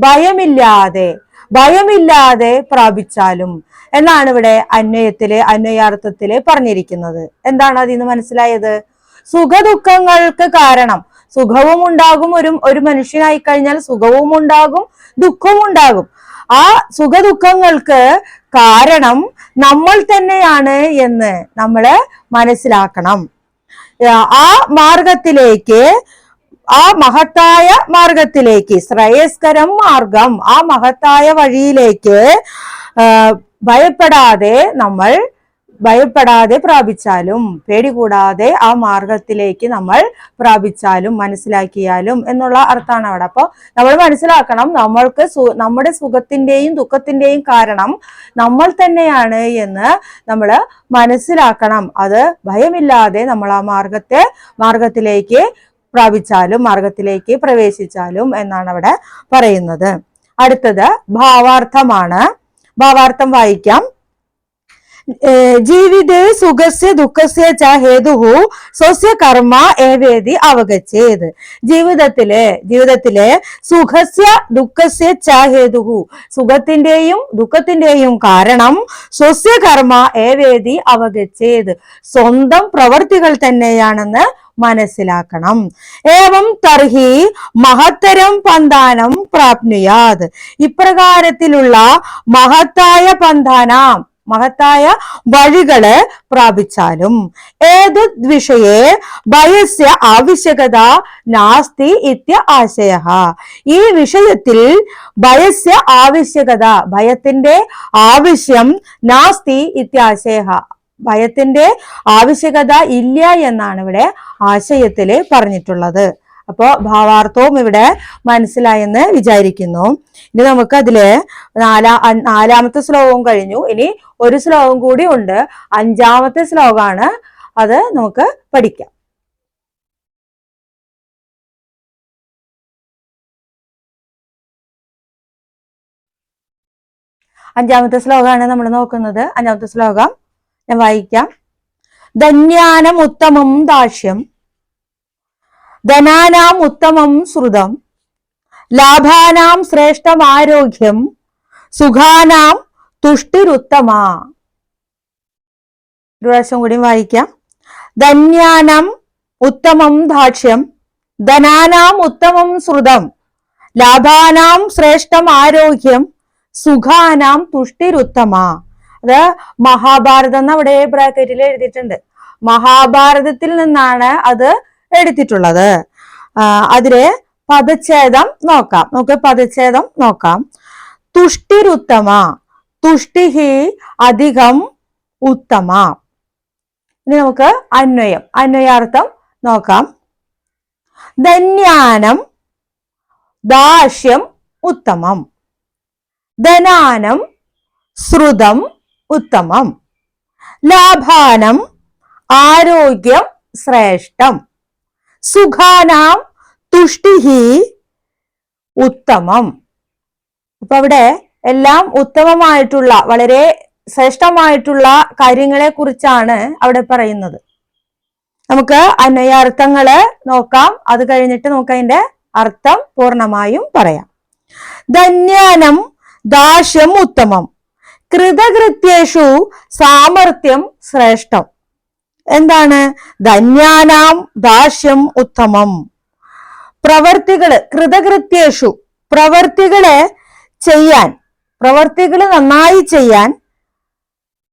ഭയമില്ലാതെ, ഭയമില്ലാതെ പ്രാപിച്ചാലും എന്നാണ് ഇവിടെ അന്വയാർത്ഥത്തില് പറഞ്ഞിരിക്കുന്നത്. എന്താണ് അതിൽ നിന്ന് മനസ്സിലായത്? സുഖദുഃഖങ്ങൾക്ക് കാരണം, സുഖവും ഉണ്ടാകും, ഒരു മനുഷ്യനായി കഴിഞ്ഞാൽ സുഖവും ഉണ്ടാകും ദുഃഖവും ഉണ്ടാകും. ആ സുഖദുഃഖങ്ങൾക്ക് കാരണം നമ്മൾ തന്നെയാണ് എന്ന് നമ്മൾ മനസ്സിലാക്കണം. ആ മാർഗത്തിലേക്ക്, ആ മഹത്തായ മാർഗത്തിലേക്ക്, ശ്രേയസ്കരം മാർഗം ആ മഹത്തായ വഴിയിലേക്ക് ഭയപ്പെടാതെ പ്രാപിച്ചാലും, പേടികൂടാതെ ആ മാർഗത്തിലേക്ക് നമ്മൾ പ്രാപിച്ചാലും, മനസ്സിലാക്കിയാലും എന്നുള്ള അർത്ഥമാണ് അവിടെ. അപ്പൊ നമ്മൾ മനസ്സിലാക്കണം, നമ്മൾക്ക് നമ്മുടെ സുഖത്തിന്റെയും ദുഃഖത്തിന്റെയും കാരണം നമ്മൾ തന്നെയാണ് എന്ന് നമ്മൾ മനസ്സിലാക്കണം. അത് ഭയമില്ലാതെ നമ്മൾ ആ മാർഗത്തിലേക്ക് പ്രാപിച്ചാലും, മാർഗത്തിലേക്ക് പ്രവേശിച്ചാലും എന്നാണ് അവിടെ പറയുന്നത്. അടുത്തത് ഭാവാർത്ഥമാണ്. ഭാവാർത്ഥം വായിക്കാം. ജീവിതേ സുഖസ്യ ദുഃഖസ്യ ച ഹേതുഹു സ്വസ്യ കർമ്മ ഏവേദി അവഗച്ഛേത്. ജീവിതത്തിലെ സുഖസ്യ ദുഃഖസ്യ ച ഹേതുഹു, സുഖത്തിന്റെയും ദുഃഖത്തിന്റെയും കാരണം സ്വസ്യ കർമ്മ ഏവേദി അവഗച്ഛേത്, സ്വന്തം പ്രവർത്തികൾ തന്നെയാണെന്ന് മനസ്സിലാക്കണം. ഏവം തർഹി മഹത്തരം പന്ഥാനം പ്രാപ്നുയാത്, ഇപ്രകാരത്തിലുള്ള മഹത്തായ വഴികള് പ്രാപിച്ചാലും. ഏത് വിഷയേ ഭയസ്യ ആവശ്യകത നാസ്തി ഇത്യ ആശയ, ഈ വിഷയത്തിൽ ഭയസ്യ ആവശ്യകത, ഭയത്തിന്റെ ആവശ്യം നാസ്തി ഇത്യാശയ ഭയത്തിന്റെ ആവശ്യകത ഇല്ല എന്നാണ് ഇവിടെ ആശയത്തില് പറഞ്ഞിട്ടുള്ളത്. അപ്പോ ഭാവാർത്ഥവും ഇവിടെ മനസ്സിലായെന്ന് വിചാരിക്കുന്നു. ഇനി നമുക്ക് അതില് നാലാമത്തെ ശ്ലോകവും കഴിഞ്ഞു. ഇനി ഒരു ശ്ലോകം കൂടി ഉണ്ട്, 5-ാമത്തെ ശ്ലോകമാണ്. അത് നമുക്ക് പഠിക്കാം. അഞ്ചാമത്തെ ശ്ലോകമാണ് നമ്മൾ നോക്കുന്നത്. 5-ാമത്തെ ശ്ലോകം ഞാൻ വായിക്കാം. ധന്യാനം ഉത്തമം ദാക്ഷ്യം, ധനാനാം ഉത്തമം ശ്രുതം, ലാഭാനാം ശ്രേഷ്ഠം ആരോഗ്യം, സുഖാനാം തുഷ്ടിരുത്തമ. ഒരു പ്രാവശ്യം കൂടി വായിക്കാം. ധന്യാനം ഉത്തമം ദാക്ഷ്യം, ധനാനാം ഉത്തമം ശ്രുതം, ലാഭാനാം ശ്രേഷ്ഠം ആരോഗ്യം, സുഖാനാം തുഷ്ടിരുത്തമ. അത് മഹാഭാരതം എന്ന് അവിടെ ബ്രാക്കറ്റിൽ എഴുതിയിട്ടുണ്ട്. മഹാഭാരതത്തിൽ നിന്നാണ് അത് എടുത്തിട്ടുള്ളത്. അതില് പദച്ഛേദം നോക്കാം. നമുക്ക് പദച്ഛേദം നോക്കാം. തുഷ്ടിരുത്തമ, തുഷ്ടിഹി അധികം ഉത്തമ. ഇനി നമുക്ക് അന്വയാർത്ഥം നോക്കാം. ധന്യാനം ദാക്ഷ്യം ഉത്തമം, ധനാനം ശ്രുതം ഉത്തമം, ലാഭാനം ആരോഗ്യം ശ്രേഷ്ഠം, സുഖാനാം തുഷ്ടിഹി ഉത്തമം. അപ്പൊ അവിടെ എല്ലാം ഉത്തമമായിട്ടുള്ള വളരെ ശ്രേഷ്ഠമായിട്ടുള്ള കാര്യങ്ങളെ കുറിച്ചാണ് അവിടെ പറയുന്നത്. നമുക്ക് അന്വയാർത്ഥങ്ങള് നോക്കാം. അത് കഴിഞ്ഞിട്ട് നമുക്ക് അതിന്റെ അർത്ഥം പൂർണ്ണമായും പറയാം. ധന്യാനം ദാക്ഷ്യം ഉത്തമം, കൃതകൃത്യേഷു സാമർത്ഥ്യം ശ്രേഷ്ഠം. എന്താണ് ധന്യാനാം ദാക്ഷ്യം ഉത്തമം? പ്രവർത്തികള്, കൃതകൃത്യേഷു പ്രവർത്തികളെ ചെയ്യാൻ, പ്രവർത്തികൾ നന്നായി ചെയ്യാൻ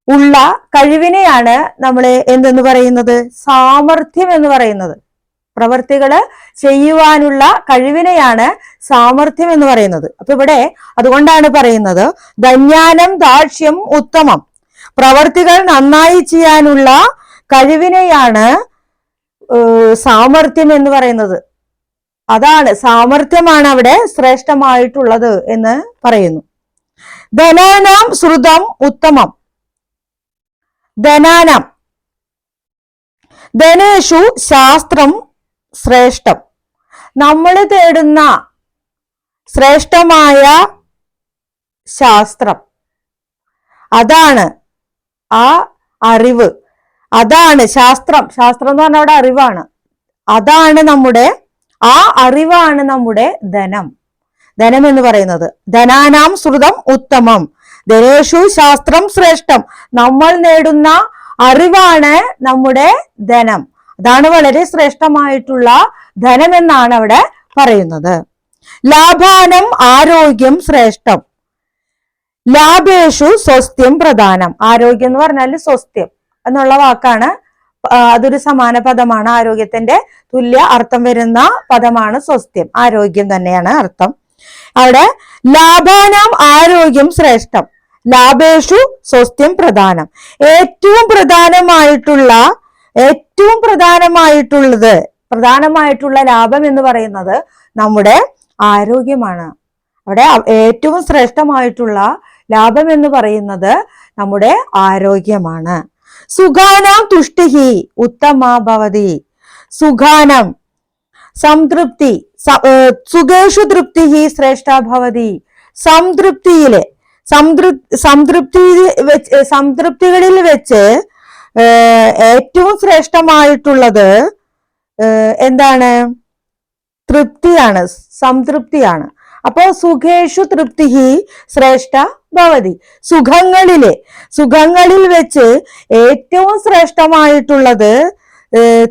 ഉള്ള കഴിവിനെയാണ് നമ്മൾ എന്തെന്ന് പറയുന്നത്? സാമർഥ്യം എന്ന് പറയുന്നത്. പ്രവർത്തികള് ചെയ്യുവാനുള്ള കഴിവിനെയാണ് സാമർഥ്യം എന്ന് പറയുന്നത്. അപ്പൊ ഇവിടെ അതുകൊണ്ടാണ് പറയുന്നത് ധന്യാനം ദാക്ഷ്യം ഉത്തമം. പ്രവർത്തികൾ നന്നായി ചെയ്യാനുള്ള കഴിവിനെയാണ് സാമർഥ്യം എന്ന് പറയുന്നത്. അതാണ്, സാമർഥ്യമാണ് അവിടെ ശ്രേഷ്ഠമായിട്ടുള്ളത് എന്ന് പറയുന്നു. ധനാനാം ശ്രുതം ഉത്തമം, ധനാനാം ധനേഷു ശാസ്ത്രം ശ്രേഷ്ഠം. നമ്മൾ തേടുന്ന ശ്രേഷ്ഠമായ ശാസ്ത്രം, അതാണ് ആ അറിവ്, അതാണ് ശാസ്ത്രം. ശാസ്ത്രം എന്ന് പറഞ്ഞാൽ അവിടെ അറിവാണ്. അതാണ് നമ്മുടെ, ആ അറിവാണ് നമ്മുടെ ധനം. ധനം എന്ന് പറയുന്നത് ധനാനാം ശ്രുതം ഉത്തമം, ധനേഷു ശാസ്ത്രം ശ്രേഷ്ഠം. നമ്മൾ നേടുന്ന അറിവാണ് നമ്മുടെ ധനം. അതാണ് വളരെ ശ്രേഷ്ഠമായിട്ടുള്ള ധനം എന്നാണ് അവിടെ പറയുന്നത്. ലാഭാനം ആരോഗ്യം ശ്രേഷ്ഠം, ലാഭേഷു സ്വസ്ഥ്യം പ്രധാനം. ആരോഗ്യം എന്ന് പറഞ്ഞാൽ സ്വസ്ഥ്യം എന്നുള്ള വാക്കാണ്. അതൊരു സമാന പദമാണ്. ആരോഗ്യത്തിന്റെ തുല്യ അർത്ഥം വരുന്ന പദമാണ് സ്വസ്ഥ്യം. ആരോഗ്യം തന്നെയാണ് അർത്ഥം. അവിടെ ലാഭാനാം ആരോഗ്യം ശ്രേഷ്ഠം, ലാഭേഷു സ്വസ്ഥ്യം പ്രധാനം. ഏറ്റവും പ്രധാനമായിട്ടുള്ള ലാഭം എന്ന് പറയുന്നത് നമ്മുടെ ആരോഗ്യമാണ്. അവിടെ ഏറ്റവും ശ്രേഷ്ഠമായിട്ടുള്ള ലാഭം എന്ന് പറയുന്നത് നമ്മുടെ ആരോഗ്യമാണ്. സുഖാനാം തുഷ്ടിഹി ഉത്തമ ഭവതി. സുഖാനം സംതൃപ്തി, സുഖേഷു തൃപ്തിഹി ശ്രേഷ്ഠ ഭവതി. സംതൃപ്തികളിൽ വെച്ച് ഏറ്റവും ശ്രേഷ്ഠമായിട്ടുള്ളത് എന്താണ്? തൃപ്തിയാണ്, സംതൃപ്തിയാണ്. അപ്പോ സുഖേഷു തൃപ്തിഹി ശ്രേഷ്ഠ ഭവതി. സുഖങ്ങളിൽ വെച്ച് ഏറ്റവും ശ്രേഷ്ഠമായിട്ടുള്ളത്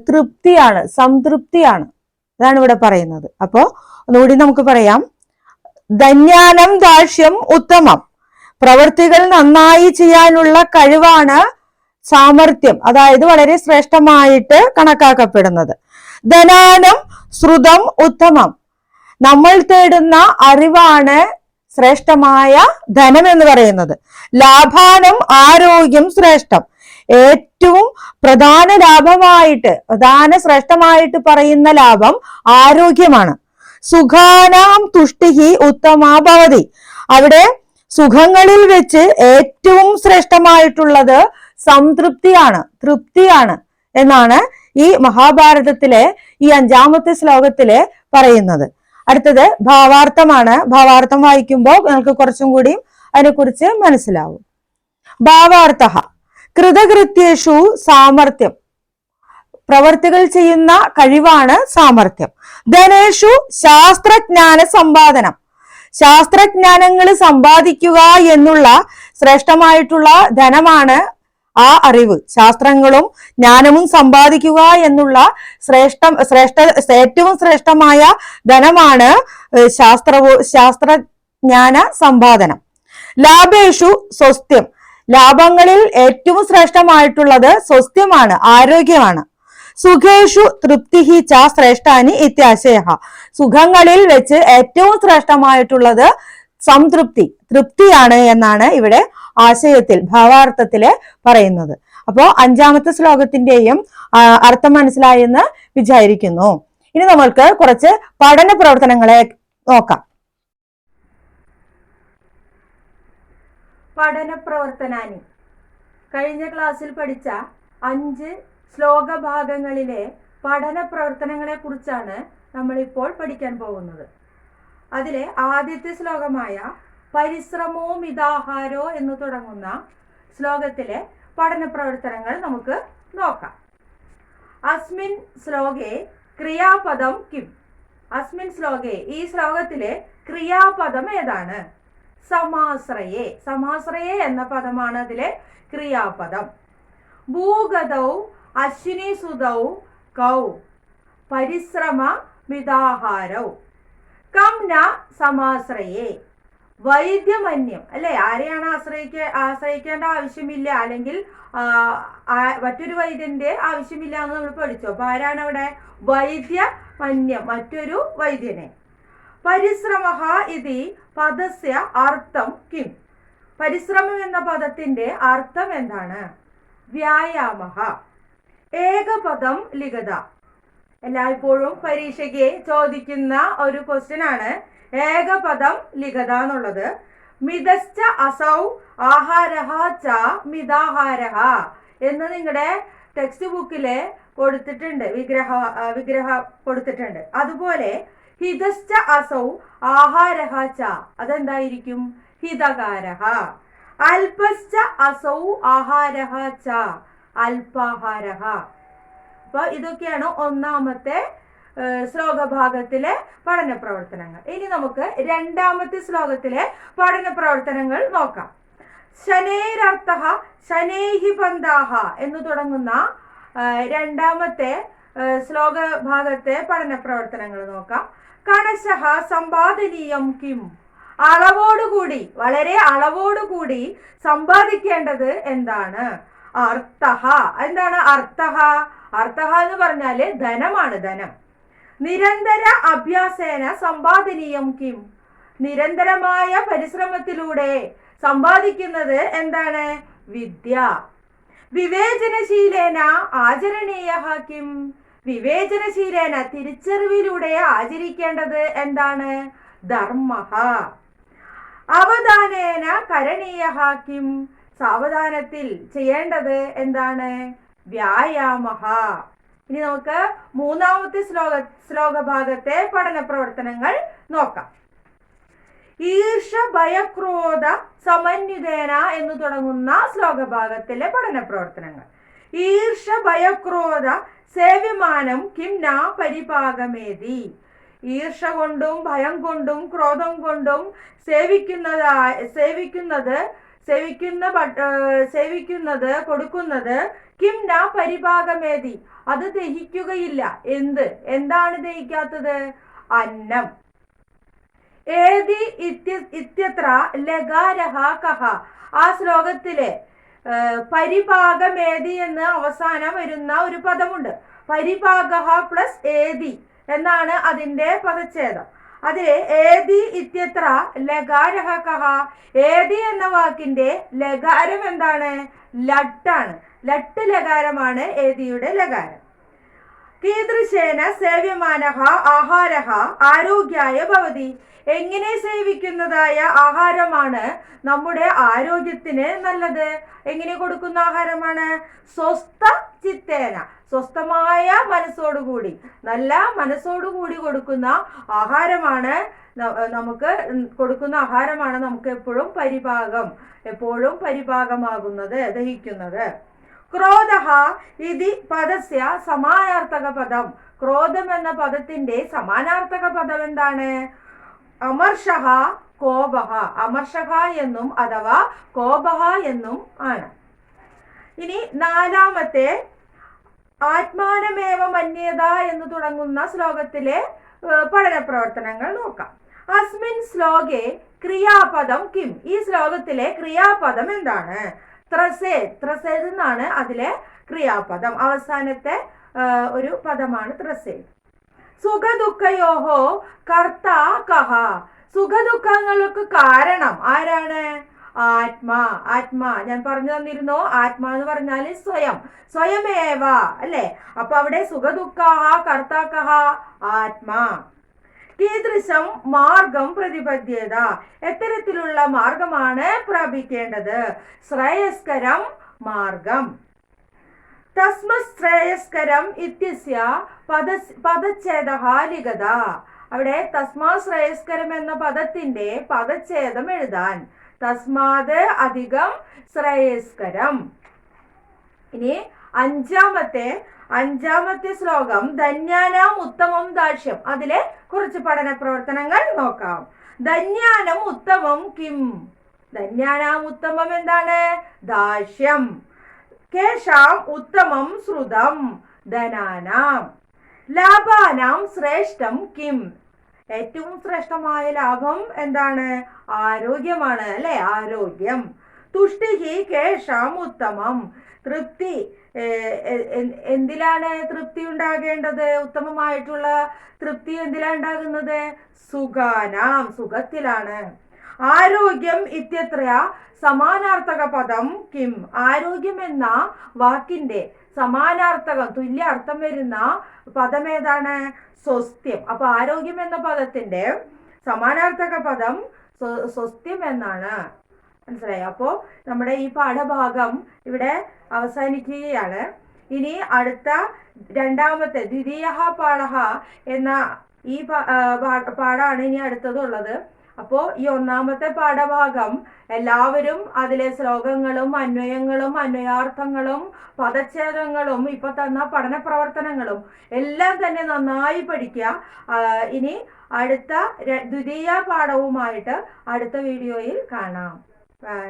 തൃപ്തിയാണ്, സംതൃപ്തിയാണ്. അതാണ് ഇവിടെ പറയുന്നത്. അപ്പോ ഒന്നുകൂടി നമുക്ക് പറയാം. ധന്യാനം ദാക്ഷ്യം ഉത്തമം, പ്രവൃത്തികൾ നന്നായി ചെയ്യാനുള്ള കഴിവാണ് സാമർത്ഥ്യം, അതായത് വളരെ ശ്രേഷ്ഠമായിട്ട് കണക്കാക്കപ്പെടുന്നത്. ധനാനം ശ്രുതം ഉത്തമം, നമ്മൾ തേടുന്ന അറിവാണ് ശ്രേഷ്ഠമായ ധനം എന്ന് പറയുന്നത്. ലാഭാനം ആരോഗ്യം ശ്രേഷ്ഠം, ഏറ്റവും പ്രധാന ശ്രേഷ്ഠമായിട്ട് പറയുന്ന ലാഭം ആരോഗ്യമാണ്. സുഖാനാം തുഷ്ടിഹി ഉത്തമാ ഭവതി. അവിടെ സുഖങ്ങളിൽ വെച്ച് ഏറ്റവും ശ്രേഷ്ഠമായിട്ടുള്ളത് സംതൃപ്തിയാണ്, തൃപ്തിയാണ് എന്നാണ് ഈ മഹാഭാരതത്തിലെ ഈ 5ാമത്തെ ശ്ലോകത്തില് പറയുന്നത്. അടുത്തത് ഭാവാർത്ഥമാണ്. ഭാവാർത്ഥം വായിക്കുമ്പോൾ നിങ്ങൾക്ക് കുറച്ചും കൂടി അതിനെക്കുറിച്ച് മനസ്സിലാവും. ഭാവാർത്ഥ കൃതകൃത്യേഷു സാമർത്ഥ്യം. പ്രവർത്തികൾ ചെയ്യുന്ന കഴിവാണ് സാമർത്ഥ്യം. ധനേഷു ശാസ്ത്രജ്ഞാന സമ്പാദനം. ശാസ്ത്രജ്ഞാനങ്ങൾ സമ്പാദിക്കുക എന്നുള്ള ശ്രേഷ്ഠമായിട്ടുള്ള ധനമാണ് ആ അറിവ്. ശാസ്ത്രങ്ങളും ജ്ഞാനവും സമ്പാദിക്കുക എന്നുള്ള ഏറ്റവും ശ്രേഷ്ഠമായ ധനമാണ് ശാസ്ത്രജ്ഞാന സമ്പാദനം. ലാഭേഷു സ്വസ്ഥ്യം. ലാഭങ്ങളിൽ ഏറ്റവും ശ്രേഷ്ഠമായിട്ടുള്ളത് സ്വസ്ഥ്യമാണ്, ആരോഗ്യമാണ്. സുഖേഷു തൃപ്തിഹി ച ശ്രേഷ്ഠാനി ഇത്യാശയ. സുഖങ്ങളിൽ വെച്ച് ഏറ്റവും ശ്രേഷ്ഠമായിട്ടുള്ളത് സംതൃപ്തി, തൃപ്തിയാണ് എന്നാണ് ഇവിടെ ആശയത്തിൽ ഭാവാർത്ഥത്തില് പറയുന്നത്. അപ്പോ 5ാമത്തെ ശ്ലോകത്തിന്റെയും അർത്ഥം മനസ്സിലായെന്ന് വിചാരിക്കുന്നു. ഇനി നമ്മൾക്ക് കുറച്ച് പഠന പ്രവർത്തനങ്ങളെ നോക്കാം. പഠന പ്രവർത്തനാനി കഴിഞ്ഞ ക്ലാസ്സിൽ പഠിച്ച 5 ശ്ലോകഭാഗങ്ങളിലെ പഠന പ്രവർത്തനങ്ങളെ കുറിച്ചാണ് നമ്മളിപ്പോൾ പഠിക്കാൻ പോകുന്നത്. അതിലെ ആദ്യത്തെ ശ്ലോകമായ പരിശ്രമോ മിതാഹാരോ എന്ന് തുടങ്ങുന്ന ശ്ലോകത്തിലെ പഠന പ്രവർത്തനങ്ങൾ നമുക്ക് നോക്കാം. അസ്മിൻ ശ്ലോകേ ക്രിയാപദം കിം. അസ്മിൻ ശ്ലോകേ, ഈ ശ്ലോകത്തിലെ ക്രിയാപദം ഏതാണ്? സമാശ്രയേ. സമാശ്രയേ എന്ന പദമാണ് അതിലെ ക്രിയാപദം. ഭൂഗതൗ അശ്വിനി സുതൗ കൗ പരിശ്രമ മിതാഹാരൗ കം ന സമാശ്രയേ. വൈദ്യമന്യം അല്ലെ, ആരെയാണ് ആശ്രയിക്കേണ്ട ആവശ്യമില്ല, അല്ലെങ്കിൽ മറ്റൊരു വൈദ്യന്റെ ആവശ്യമില്ല എന്ന് നമ്മൾ പഠിച്ചു. അപ്പൊ ആരാണ് അവിടെ? വൈദ്യമന്യം, മറ്റൊരു വൈദ്യനെ. പരിശ്രമഃ ഇതി പദസ്യ അർത്ഥം കിം. പരിശ്രമം എന്ന പദത്തിന്റെ അർത്ഥം എന്താണ്? വ്യായാമഃ. ഏകപദം ലിഖത. എല്ലായ്പ്പോഴും പരീക്ഷയ്ക്ക് ചോദിക്കുന്ന ഒരു ക്വസ്റ്റ്യൻ ആണ് ഏകപദം ലിഖത എന്നുള്ളത്. മിതശ്ച അസൗ ആഹാരഃ ച മിതാഹാരഃ എന്ന് നിങ്ങളുടെ ടെക്സ്റ്റ് ബുക്കില് കൊടുത്തിട്ടുണ്ട്, വിഗ്രഹ കൊടുത്തിട്ടുണ്ട്. അതുപോലെ ഹിതശ്ച അസൗ ആഹാരഃ ച, അതെന്തായിരിക്കും? ഹിതകാരഃ. അല്പശ്ച അസൗ ആഹാരഃ ച അല്പാഹാരഃ. അപ്പൊ ഇതൊക്കെയാണ് 1ാമത്തെ ശ്ലോകഭാഗത്തിലെ പഠന പ്രവർത്തനങ്ങൾ. ഇനി നമുക്ക് 2ാമത്തെ ശ്ലോകത്തിലെ പഠന പ്രവർത്തനങ്ങൾ നോക്കാം. ശനൈരർത്ഥഃ ശനൈഹി പന്ഥാഃ എന്ന് തുടങ്ങുന്ന 2ാമത്തെ ശ്ലോകഭാഗത്തെ പഠന പ്രവർത്തനങ്ങൾ നോക്കാം. കണശഃ സമ്പാദനീയം കിം. അളവോടുകൂടി, വളരെ അളവോടുകൂടി സമ്പാദിക്കേണ്ടത് എന്താണ്? അർത്ഥഃ. എന്താണ് അർത്ഥഃ? അർത്ഥഃ എന്ന് പറഞ്ഞാല് ധനമാണ്, ധനം. നിരന്തര അഭ്യാസേന സമ്പാദനീയം കിം. നിരന്തരമായ പരിശ്രമത്തിലൂടെ സമ്പാദിക്കുന്നത് എന്താണ്? വിദ്യ. വിവേചനശീലേന ആചരണീയഃ കിം. വിവേചനശീലേന തിരിച്ചറിവിലൂടെ ആചരിക്കേണ്ടത് എന്താണ്? ധർമ്മഃ. അവധാനേന കരണീയഃ കിം. സാവധാനത്തിൽ ചെയ്യേണ്ടത് എന്താണ്? വ്യായാമഃ. ഇനി നമുക്ക് 3ാമത്തെ ശ്ലോകഭാഗത്തെ പഠന പ്രവർത്തനങ്ങൾ നോക്കാം. ഈർഷ ഭയക്രോധ സമന്വിതേന എന്ന് തുടങ്ങുന്ന ശ്ലോകഭാഗത്തിലെ പഠന പ്രവർത്തനങ്ങൾ. ഈർഷ ഭയക്രോധ സേവ്യമാനം കിം ന പരിപാകമേതി. ഈർഷ കൊണ്ടും ഭയം കൊണ്ടും ക്രോധം കൊണ്ടും കൊടുക്കുന്നത് കിം ന പരിപാകമേതി, അത് ദഹിക്കുകയില്ല. എന്താണ് ദഹിക്കാത്തത്? അന്നം. ഏതി ഇത്യത്ര ലകാരഃ കഹ. ആ ശ്ലോകത്തിലെ പരിപാകമേതി എന്ന് അവസാനം വരുന്ന ഒരു പദമുണ്ട്. പരിപാകഃ പ്ലസ് ഏതി എന്നാണ് അതിന്റെ പദച്ഛേദം. അതിലെ ഏതി ഇത്യത്ര ലകാരഃ കഹ. ഏതി എന്ന വാക്കിന്റെ ലകാരം എന്താണ്? ലട്ടാണ്. ലട്ട് ലകാരമാണ് ഏതിയുടെ ലകാരം. കീദൃശേന സേവ്യമാനഃ ആഹാരഃ ആരോഗ്യായ ഭവതി. എങ്ങനെ സേവിക്കുന്നതായ ആഹാരമാണ് നമ്മുടെ ആരോഗ്യത്തിന് നല്ലത്? എങ്ങനെ കൊടുക്കുന്ന ആഹാരമാണ്? സ്വസ്ഥ ചിത്തേന, സ്വസ്ഥമായ മനസ്സോടുകൂടി, നല്ല മനസ്സോടുകൂടി കൊടുക്കുന്ന ആഹാരമാണ് നമുക്ക് കൊടുക്കുന്ന ആഹാരമാണ് നമുക്ക് എപ്പോഴും പരിപാകമാകുന്നത്, ദഹിക്കുന്നത്. ക്രോധഃ ഇതി പദസ്യ സമാനാർത്ഥക പദം. ക്രോധം എന്ന പദത്തിന്റെ സമാനാർത്ഥക പദം എന്താണ്? അമർഷഃ കോപഃ. അമർഷഃ എന്നും അഥവാ കോപഃ എന്നും ആണ്. ഇനി നാലാമത്തെ ആത്മാനമേവ മന്യത എന്ന് തുടങ്ങുന്ന ശ്ലോകത്തിലെ പഠന പ്രവർത്തനങ്ങൾ നോക്കാം. അസ്മിൻ ശ്ലോകെ ക്രിയാപദം കിം. ഈ ശ്ലോകത്തിലെ ക്രിയാപദം എന്താണ്? ത്രസേത് എന്നാണ് അതിലെ ക്രിയാപദം. അവസാനത്തെ ഒരു പദമാണ് ത്രസേത്. സുഖദുഃഖയോഹോ കർത്ത കഹ. സുഖദുഃഖങ്ങൾക്ക് കാരണം ആരാണ്? ആത്മാ. ഞാൻ പറഞ്ഞു തന്നിരുന്നു, ആത്മാ എന്ന് പറഞ്ഞാൽ സ്വയമേവ അല്ലെ. അപ്പൊ അവിടെ സുഖദുഃഖാഹ കർത്താക്കഹ ആത്മാ. കീദൃശം മാർഗം പ്രതിപദ്ധ്യത. എത്തരത്തിലുള്ള മാർഗമാണ് പ്രാപിക്കേണ്ടത്? ശ്രേയസ്കരം മാർഗം. തസ്മത് ശ്രേയസ്കരം ഇത്യസ്യ പദച്ഛേദഃ ലിഖത. അവിടെ തസ്മാ ശ്രേയസ്കരം എന്ന പദത്തിന്റെ പദച്ഛേദം എഴുതാൻ. തസ്മാത് അധികം ശ്രേയസ്കരം. ഇനി അഞ്ചാമത്തെ ശ്ലോകം ധന്യാനാം ഉത്തമം ദാക്ഷ്യം. അതിലെ കുറച്ച് പഠന പ്രവർത്തനങ്ങൾ നോക്കാം. ധന്യാനം ഉത്തമം കിം. ധന്യാനാം ഉത്തമം എന്താണ്? ദാക്ഷ്യം. കേശാം ഉത്തമം ശ്രുതം ധനാനാം. ലാഭാനാം ശ്രേഷ്ഠം കിം. ഏറ്റവും ശ്രേഷ്ഠമായ ലാഭം എന്താണ്? ആരോഗ്യമാണ് അല്ലെ, ആരോഗ്യം. തുഷ്ടിഹി കേശാം ഉത്തമം. തൃപ്തി, എന്തിലാണ് തൃപ്തി ഉണ്ടാകേണ്ടത്? ഉത്തമമായിട്ടുള്ള തൃപ്തി എന്തിലാണ് ഉണ്ടാകുന്നത്? സുഖാനാം, സുഖത്തിലാണ്. ആരോഗ്യം ഇത്യത്ര സമാനാർത്ഥക പദം കിം. ആരോഗ്യം എന്ന വാക്കിന്റെ സമാനാർത്ഥകം, തുല്യ അർത്ഥം വരുന്ന പദം ഏതാണ്? സ്വസ്ഥ്യം. അപ്പൊ ആരോഗ്യം എന്ന പദത്തിന്റെ സമാനാർത്ഥക പദം സ്വസ്ഥ്യം എന്നാണ്. മനസ്സിലായി? അപ്പോ നമ്മുടെ ഈ പാഠഭാഗം ഇവിടെ അവസാനിക്കുകയാണ്. ഇനി അടുത്ത രണ്ടാമത്തെ ദ്വിതീയ പാഠഃ എന്ന ഈ പാഠാണ് ഇനി അടുത്തതുള്ളത്. അപ്പോ ഈ ഒന്നാമത്തെ പാഠഭാഗം എല്ലാവരും അതിലെ ശ്ലോകങ്ങളും അന്വയങ്ങളും അന്വയാർത്ഥങ്ങളും പദച്ഛേദങ്ങളും ഇപ്പൊ തന്ന പഠന പ്രവർത്തനങ്ങളും എല്ലാം തന്നെ നന്നായി പഠിക്കുക. ഇനി അടുത്ത ദ്വിതീയ പാഠവുമായിട്ട് അടുത്ത വീഡിയോയിൽ കാണാം. ബൈ.